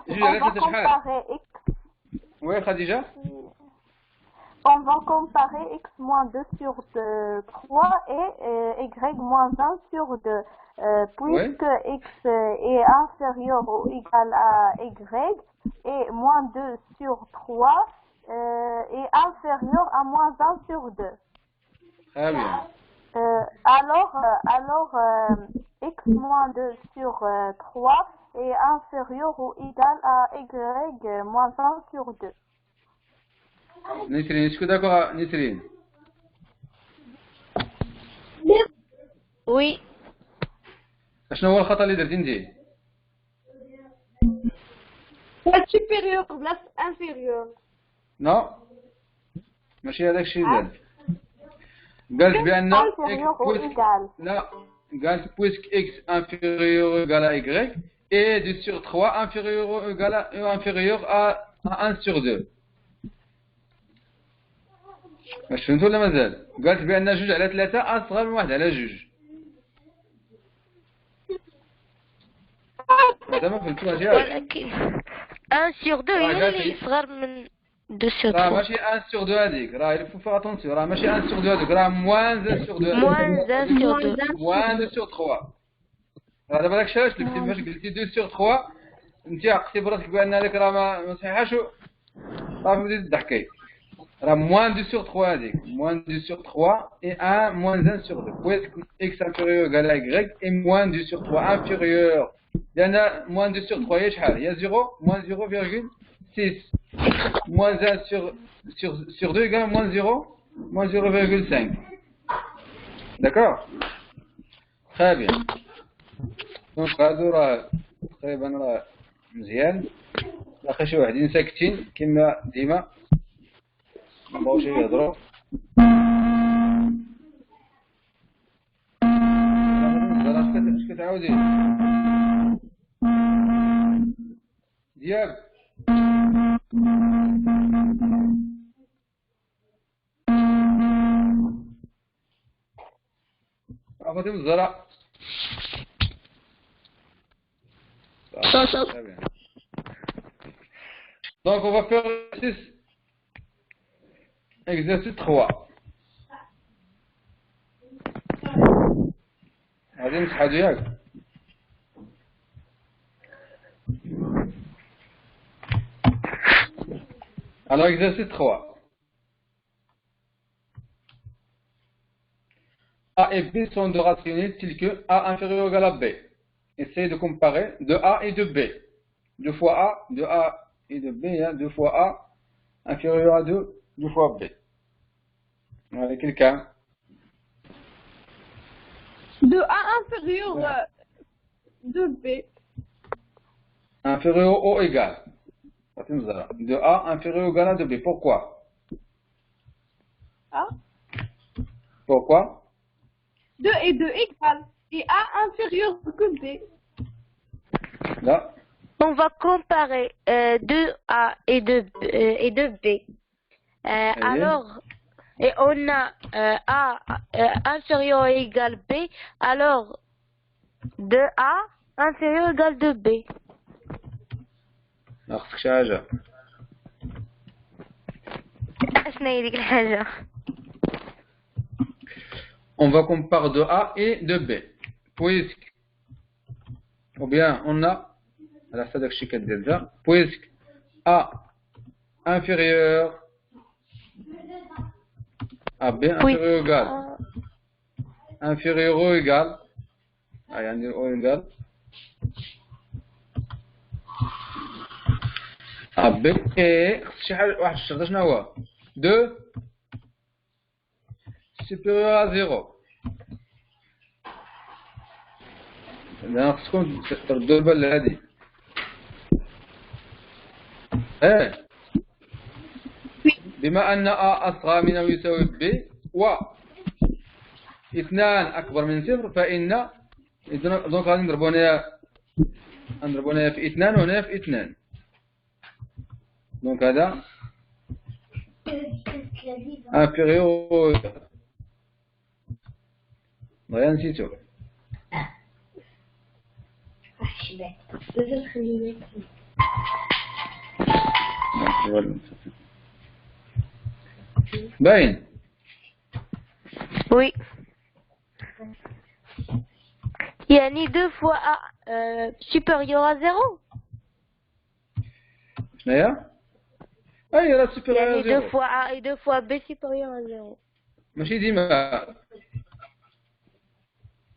Speaker 1: جوج على 3 شحال وي خديجة
Speaker 6: on va comparer x moins 2 sur 3 et y moins 1 sur 2 puisque x est inférieur ou égal à y et moins 2 sur 3 est inférieur à moins 1 sur 2.
Speaker 1: Très bien.
Speaker 6: Alors x moins 2 sur 3 est inférieur ou égal à y moins 1 sur 2.
Speaker 1: نسرين شكون داكوغ نسرين
Speaker 6: Oui.
Speaker 1: شنو هو الخطأ اللي درتي انت
Speaker 5: supérieur بلاص inférieur
Speaker 1: نو ماشي هذاك الشيء دار قالت بان لا قالت puisque x inférieur ou égal à y et 2 sur 3 inférieur ou égal à inférieur à 1 sur 2 واش فهمتوا ولا مازال قالت بان جوج على 3 اصغر من واحد على جوج هذا ما فهمتوش
Speaker 6: ولكن 1 sur 2 هي اللي صغر من 2 sur 3
Speaker 1: راه ماشي 1 sur 2 هذيك راه il faut faire attention راه ماشي 1 sur 2 هذيك راه moins 1 sur 2
Speaker 6: moins 1 sur 2
Speaker 1: moins 2 sur 3 راه دابا داكشي علاش قلتي فاش قلتي 2 sur 3 انت عقتي براسك بان هذيك راه ما صحيحاش صافي بديتي تضحكي راه moins 2 sur 3 هذيك moins 2 sur 3 et 1 moins 1 sur 2 puisque x inférieur égal à y et moins 2 sur 3 inférieur لأن moins 2 sur 3 هي شحال هي 0 moins 0,6 moins 1 sur 2 égale moins 0 moins 0,5 d'accord très bien donc هادو راه تقريبا راه مزيان باقي شي وحدين ساكتين كما ديما مابغاوش يهضروا اش كتعاودي دياب فاطمه الزرع donc on va faire exercice 3 غادي نمسح هادو ياك. Alors exercice 3. A et B sont deux rationnels tels que A inférieur ou égal à B. Essayez de comparer de A et de B. 2 fois A, de A et de B, 2 fois A inférieur à 2 fois B. Allez, quelqu'un?
Speaker 5: De A inférieur de B.
Speaker 1: Inférieur ou égal. De A inférieur ou égal à 2B. Pourquoi?
Speaker 5: A.
Speaker 1: Pourquoi?
Speaker 5: 2 et 2 égale. Et A inférieur que B.
Speaker 1: Là.
Speaker 2: On va comparer 2A et 2B. Alors, et on a A inférieur ou égal B. Alors, 2A inférieur ou égal 2B.
Speaker 1: أخذك شي حاجة.
Speaker 2: شنو هي ديك الحاجة؟
Speaker 1: On va comparer de A et de B. Puisque, ou bien on a, على حسب داكشي كدير دا, puisque A inférieur à B inférieur ou égal. Inférieur ou égal. يعني ou égal. A B et شي حاجة واحد الشرط شنو هو؟ 2 supérieur à 0. لا خصكم تردوا البال لهادي. بما أن A أصغر من أو يساوي B و 2 أكبر من 0 فإن دونك غادي نضربونها في 2 وهنا في 2. دونك هذا inférieur. ضيا نسيتو. باين.
Speaker 2: Oui. يعني 2 fois A supérieur à 0.
Speaker 1: شناهي؟ أي راه supérieur à 0.
Speaker 2: يعني 2 fois A et 2 fois B supérieur à 0.
Speaker 1: ماشي ديما.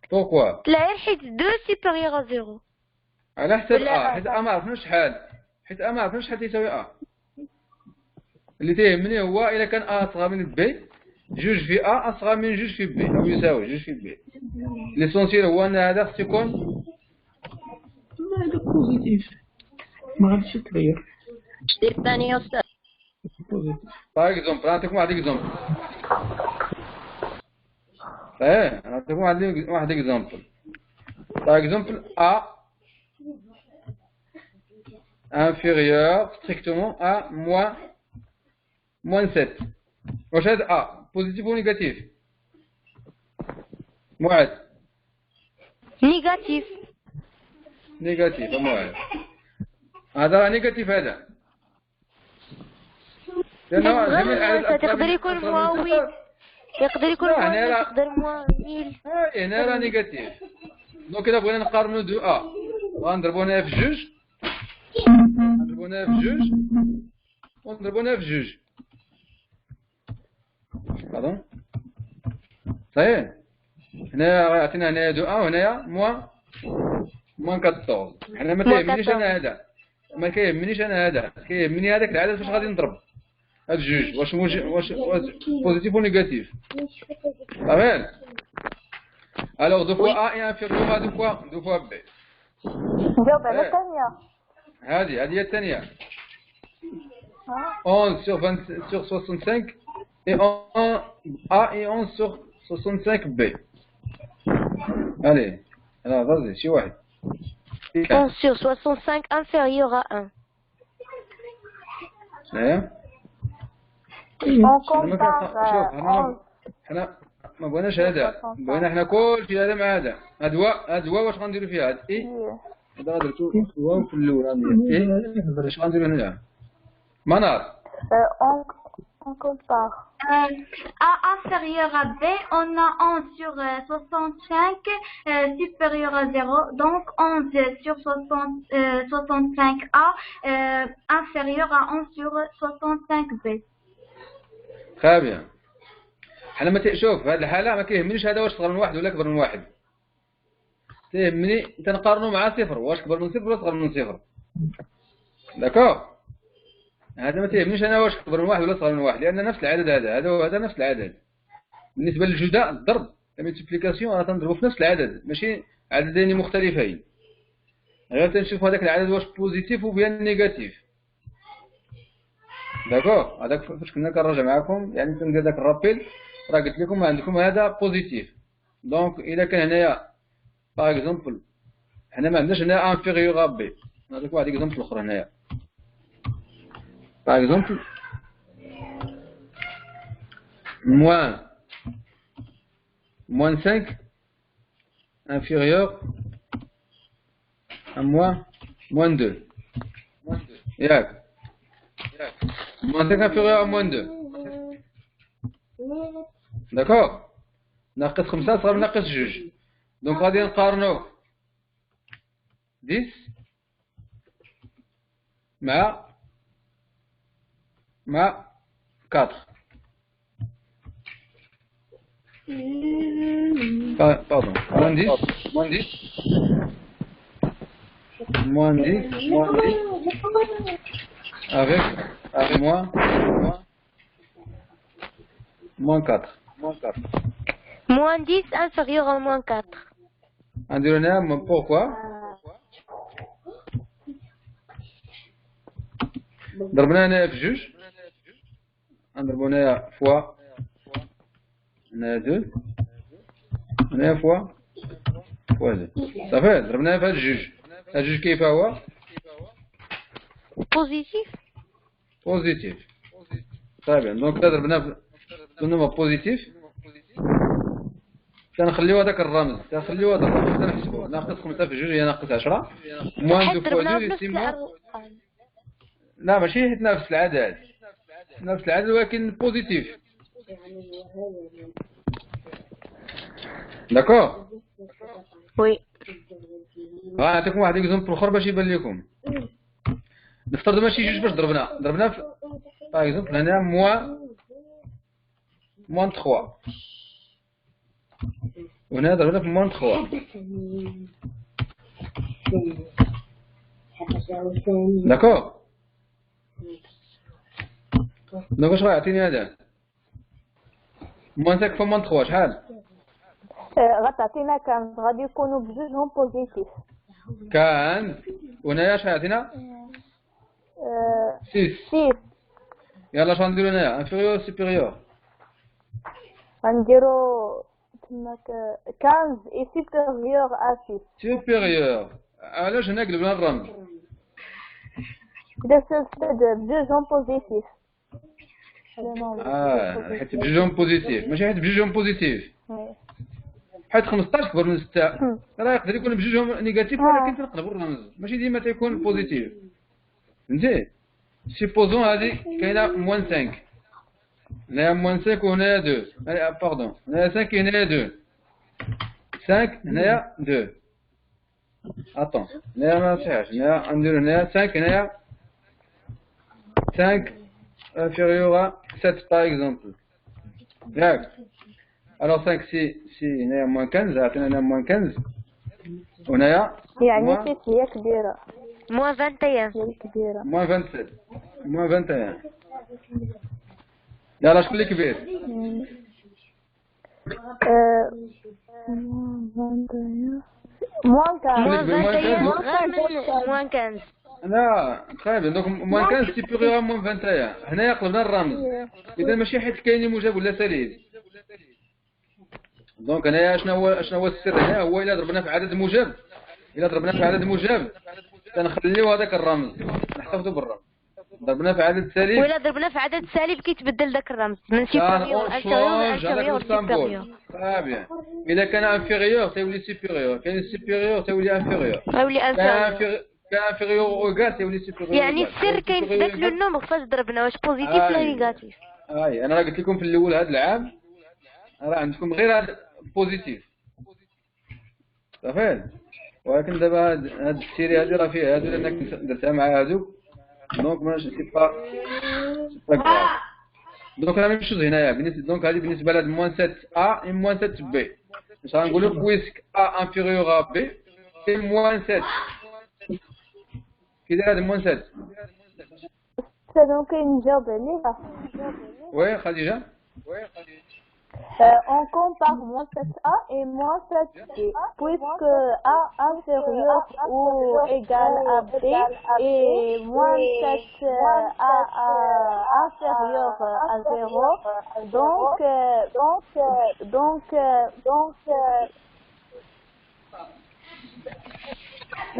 Speaker 1: Pourquoi؟
Speaker 2: لا حيت 2 supérieur à 0.
Speaker 1: على حسب A. حيت A ما عرفناش شحال. حيت A ما عرفناش شحال تيساوي A. اللي تيهمني هو إلا كان A أصغر من B جوج في A أصغر من جوج في B أو يساوي جوج في B. ليسونسيال هو أن هذا خص يكون
Speaker 4: هذا بوزيتيف ما غاديش يتغير.
Speaker 7: الثاني يا أستاذ.
Speaker 1: باغ اكزومبل نعطيكم واحد اكزومبل. نعطيكم واحد اكزومبل. باغ اكزومبل A inférieur strictement à moins 7. واش هذا A بوزيتيف و نيجاتيف؟ موعد.
Speaker 2: نيجاتيف.
Speaker 1: نيجاتيف موعد. هذا راه نيجاتيف هذا.
Speaker 2: تقدر يكون مواويل. يقدر يكون مواويل. يقدر مواويل.
Speaker 1: هنا راه نيجاتيف. دونك إلا بغينا نقارنو دو A غنضربونها في جوج. نضربونها في جوج ونضربونها في جوج. باردون. صحيح. هنا عطينا هنايا دو A وهنايا موان 14. حنا ما كيهمنيش أنا هذا. ما كيهمنيش أنا هذا. كيهمني هذاك العدد فاش غادي نضرب. هاد جوج واش بوزيتيف و نيجاتيف. صافي. Alors 2 fois A est inférieur à 2 fois B.
Speaker 6: جاوب على الثانية.
Speaker 1: هذه هي الثانية. 11 sur 65 et 1 A et 11 sur 65 B. Allez, alors vas-y, شي واحد.
Speaker 2: 11 sur 65 inférieur à 1.
Speaker 1: شناهي؟
Speaker 6: On compare.
Speaker 1: حنا ما بغيناش هذا. بغينا حنا كلشي هذا مع هذا. هاد هو واش غنديرو فيه هاد هذا درتو هو في الاول غندير اش غنديرو هنا منار.
Speaker 6: On compare.
Speaker 3: A inférieur à B, on a 11 sur 65 supérieur à 0. Donc 11 sur 65A inférieur à 11 sur 65B.
Speaker 1: Très bien. حنا ما شوف في هذه الحالة ما كيهمنيش هذا واش صغر من واحد ولا أكبر من واحد. تهمني تنقارنو مع صفر، واش كبر من صفر ولا صغر من صفر. داكوغ؟ هذا ما تهمنيش أنا واش كبر من واحد ولا صغر من واحد، لأن نفس العدد هذا وهذا نفس العدد. بالنسبة للجداء الضرب الملتيبليكاسيون أنا تنضربو في نفس العدد، ماشي عددين مختلفين. غير تنشوف هذاك العدد واش بوزيتيف وبيان نيجاتيف. داكوغ؟ هذاك فاش كنا كنراجع معاكم يعني تندير داك الرابيل راه قلت لكم عندكم هذا بوزيتيف. دونك إذا كان هنايا باغ اكزومبل حنا ما عندناش هنا انفيريور ا بي. نعطيك واحد اكزومبل اخر هنايا. باغ اكزومبل moins 5 inférieur à moins 2. ياك moins 5 inférieur à moins 2. داكوغ؟ ناقص 5 صغر من ناقص 2. دونك غادي نقارنو 10 مع 4. Pardon, moins 10 avec moins 4.
Speaker 2: Moins 10 inférieur à moins 4.
Speaker 1: Pourquoi? ضربنا هنا في جوج، نضربو هنايا فوا هنايا 2 هنايا فوا 2 صافي. ضربناها في هاد الجوج. هاد الجوج كيف هو؟ بوزيتيف. صافي. دونك ضربنا في نومبر بوزيتيف تنخليو هذاك الرمز تنحسبوه. ناقص 5 في جوج هي ناقص 10 موان 2 فوا 2 يسمو. لا ماشي حيت نفس العدد ولكن بوزيتيف. داكوغ؟
Speaker 2: وي.
Speaker 1: نعطيكم واحد اكزومبل اخر باش يبان لكم. نفترض ماشي جوج باش ضربنا في باغ اكزومبل هنا موان 3 وهنا ضربنا في موان 3. داكوغ؟ دونك واش غيعطيني هذا؟ موان 5 في موان 3 شحال؟
Speaker 6: غتعطينا كان غادي يكونوا بجوجهم بوزيتيف.
Speaker 1: كان وهنايا شحال عطينا؟ 6. يلا اش غنديرو هنايا؟ انفيريور سوبيريور؟
Speaker 6: غنديرو تماك 15 اي سوبيريور ا 6.
Speaker 1: سوبيريور. علاش هنا قلبنا الرمز؟
Speaker 6: بدا بجوجهم بوزيتيف.
Speaker 1: حيت بجوجهم بوزيتيف ماشي حيت بجوجهم بوزيتيف. حيت 15 كبر من 6 راه يقدر يكون بجوجهم نيجاتيف ولكن تنقلبوا الرمز ماشي ديما تيكون بوزيتيف. فهمتي؟ سيبوزون هذه كاينه موان 5 هنايا موان 5 وهنايا 2 باردون هنايا 5 هنايا 2 5 هنايا 2 اتون هنايا ما صحيحش هنايا نديرو هنايا 5 هنايا 5 inférieur à 7 par exemple. ياك؟ alors 5 si هنايا موان 15 عطينا هنا موان 15 وهنايا
Speaker 6: يعني 6 هي كبيرة.
Speaker 2: moins 21.
Speaker 6: هي كبيرة.
Speaker 1: moins 27 moins 21. يلا شكون اللي كبير؟
Speaker 6: moins
Speaker 2: 15.
Speaker 1: لا تخيل donc moins 15 supérieur à moins 21. هنايا قلبنا الرمز. إذا ماشي حيت كاين موجب ولا سالب. دونك هنايا شنو هو السر هنا؟ هو إلا ضربنا في عدد موجب تنخليو هذاك الرمز نحتفظوا بالرمز. ضربنا في عدد سالب
Speaker 2: وإلا ضربنا في عدد سالب كيتبدل ذاك الرمز من سوبيريور انفيريور سوبيريور.
Speaker 1: بيان. إذا كان انفيريور تولي سوبيريور، كاين سوبيريور تولي انفيريور. كان انفيريور او ايغال تولي سوبيريور.
Speaker 2: يعني السر كاين في ذاك لو نومبر فاش ضربنا واش بوزيتيف ولا نيجاتيف.
Speaker 1: هاي انا قلت لكم في الاول هذا العام راه عندكم غير هذا بوزيتيف صافي، ولكن دابا هاد السيري هادي راه فيها هادو لانك درتها مع هادوك دونك ماشي سي با كراف. دونك راه نمشيو هنايا دونك هادي بالنسبه لهاد موان 7 ا اي موان 7 بي، باش غنقولوا بويسك ا انفيريور ا بي اي موان 7 كي داير هاد موان 7.
Speaker 6: ممكن نجاوب عليها؟
Speaker 1: وي خديجه.
Speaker 6: On compare moins 7a et moins 7b, puisque a inférieur ou égal à b et moins 7a inférieur à 0, donc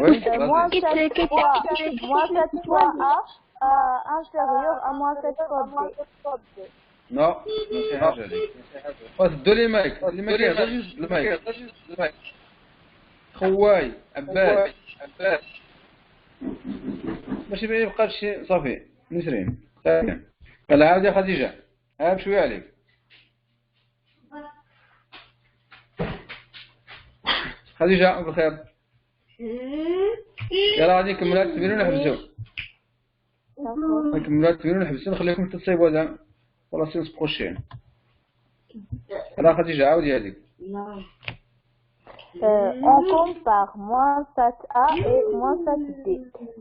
Speaker 1: Oui,
Speaker 6: moins 7 fois a inférieur à moins 7 fois b.
Speaker 1: Non, ماشي حاجة هذيك. وسدوا لي مايك، اللي ما كيهضرش المايك. خواي، عباس. باش يبقى شي صافي، نسرين. يلا عاود يا خديجة، عاود شوية عليك. خديجة بخير. يلا غادي نكملوا هاد التمرين ونحبسوا. نكملوا هاد التمرين ونحبسوا نخليكم تصيبوا هذا. pour la séance prochaine. Alors, Khadija, عاودي هذيك.
Speaker 6: On compare moins 7a et moins 7b,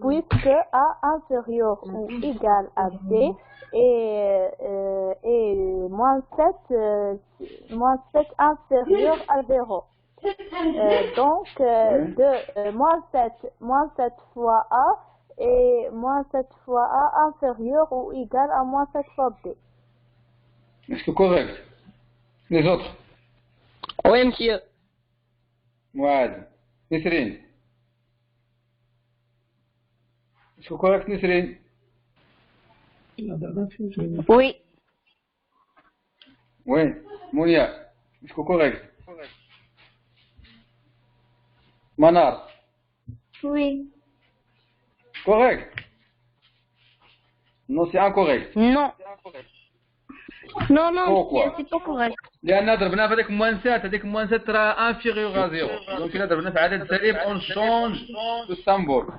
Speaker 6: puisque a inférieur ou égal à b et moins 7 inférieur à 0. Donc, moins 7 fois a et moins 7 fois a inférieur ou égal à moins 7 fois b.
Speaker 1: Est-ce que correct? Les autres?
Speaker 7: Oui, monsieur.
Speaker 1: Mouad. Nisrine. Est-ce que correct, Nisrine?
Speaker 2: Oui.
Speaker 1: Oui. Mounia. Est-ce que correct? Manar.
Speaker 3: Oui.
Speaker 1: Correct? Non, c'est incorrect.
Speaker 2: Non. Non, non, c'est pas correct.
Speaker 1: لأن ضربنا في هذاك موان 7 هذيك موان 7 راه انفيريور ا 0 دونك إلا ضربنا في عدد سالب اون شونج لو سامبول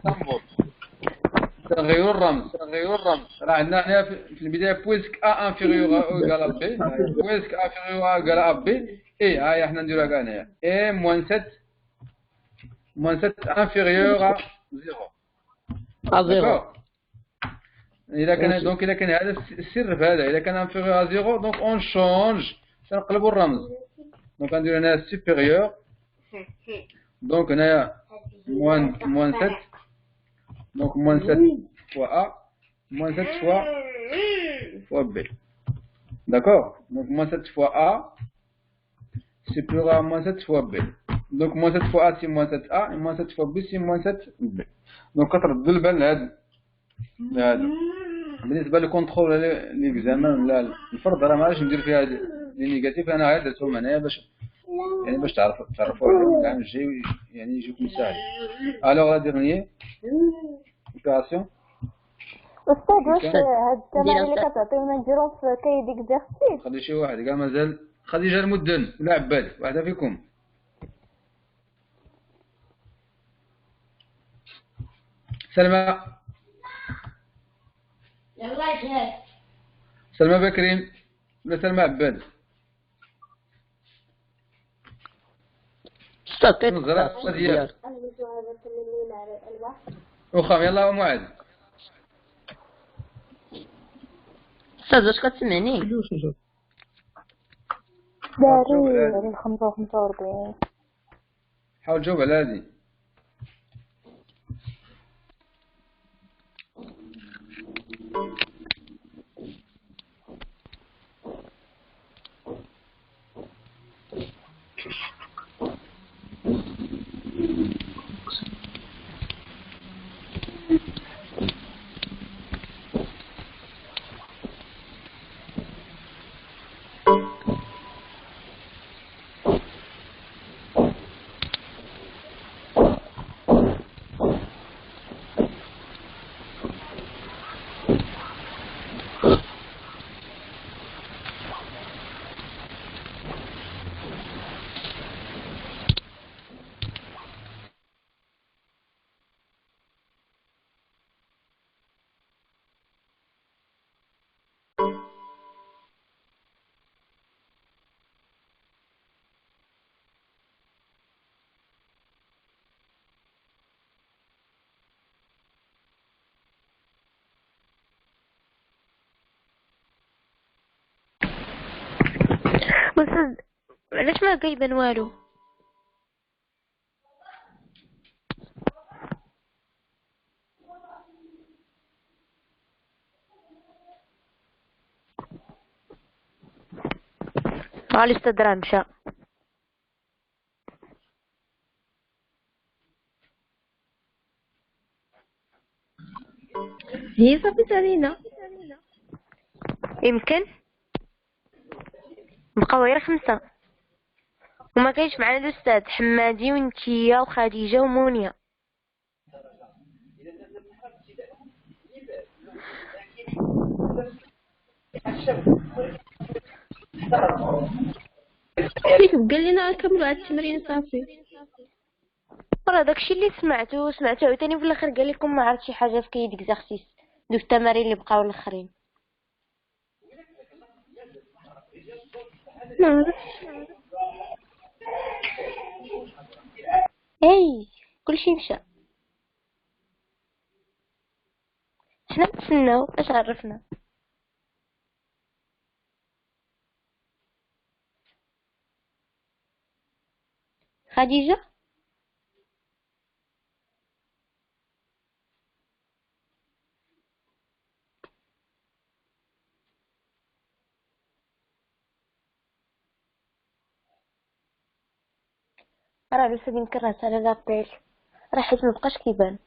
Speaker 1: تغير الرمز راه عندنا هنا في البداية بويسك ا انفيريور او ايكال ا بي بويسك ا انفيريور او ايكال ا بي اي هاهي حنا نديروها كاع هنايا اي موان 7 انفيريور ا 0 إذا كان هذا السر في هذا إذا كان انفيريور ا 0 دونك اون شونج نقلبوا الرمز دونك غنديرو هنا سوبيريور دونك هنايا موان 7 دونك موان 7 فوا ا موان 7 فوا بي داكور دونك موان 7 فوا ا سوبيريور ا موان 7 فوا بي دونك موان 7 فوا ا سي موان 7 ا موان 7 فوا بي سي موان 7 بي دونك كتردوا البال لهذا بالنسبه للكونترول ليكزامان لا الفرض راه ما عادش ندير فيها لي نيجاتيف انا عاد درتهم هنايا باش تعرفوا عليهم العام الجاي يعني يجيكم ساهل. الوغ لا ديرنيي اوبيراسيون
Speaker 6: استاذ واش هاد التمارين اللي كتعطيونا نديروهم في كاي ديكزارسيس؟
Speaker 1: خلي شي واحد كاع مازال. خديجه المدن ولا عباد واحده فيكم؟ سلمى
Speaker 3: يلا جهاز.
Speaker 1: سلمى بكرين ولا سلمى عباد؟ نظرة ديال وخام يلا معاذ.
Speaker 7: استاذ واش كتسمعني؟
Speaker 6: داري 45
Speaker 1: حاول تجاوب على هادي.
Speaker 2: بس علاش ما كيبان والو؟ الاستاذ راه مشى.
Speaker 5: هي صافي علينا.
Speaker 2: يمكن بقاو غير 5 وما كاينش معنا الاستاذ حمادي ونتيا وخديجه ومونيا.
Speaker 5: كيف قال لنا نكملوا هاد التمرين صافي.
Speaker 2: راه داكشي اللي سمعتو عاوتاني في الاخر قال لكم ما عرفت شي حاجه في كاين اكزارسيس دوك التمارين اللي بقاو الاخرين.
Speaker 5: ما عرفتش.
Speaker 2: اي كلشي مشى. حنا نتسناو اش عرفنا. خديجه راه الاستاذ يمكن راه على لابيل راه حيت مبقاش كيبان.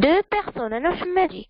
Speaker 2: Deux personnes, انا وحمادي.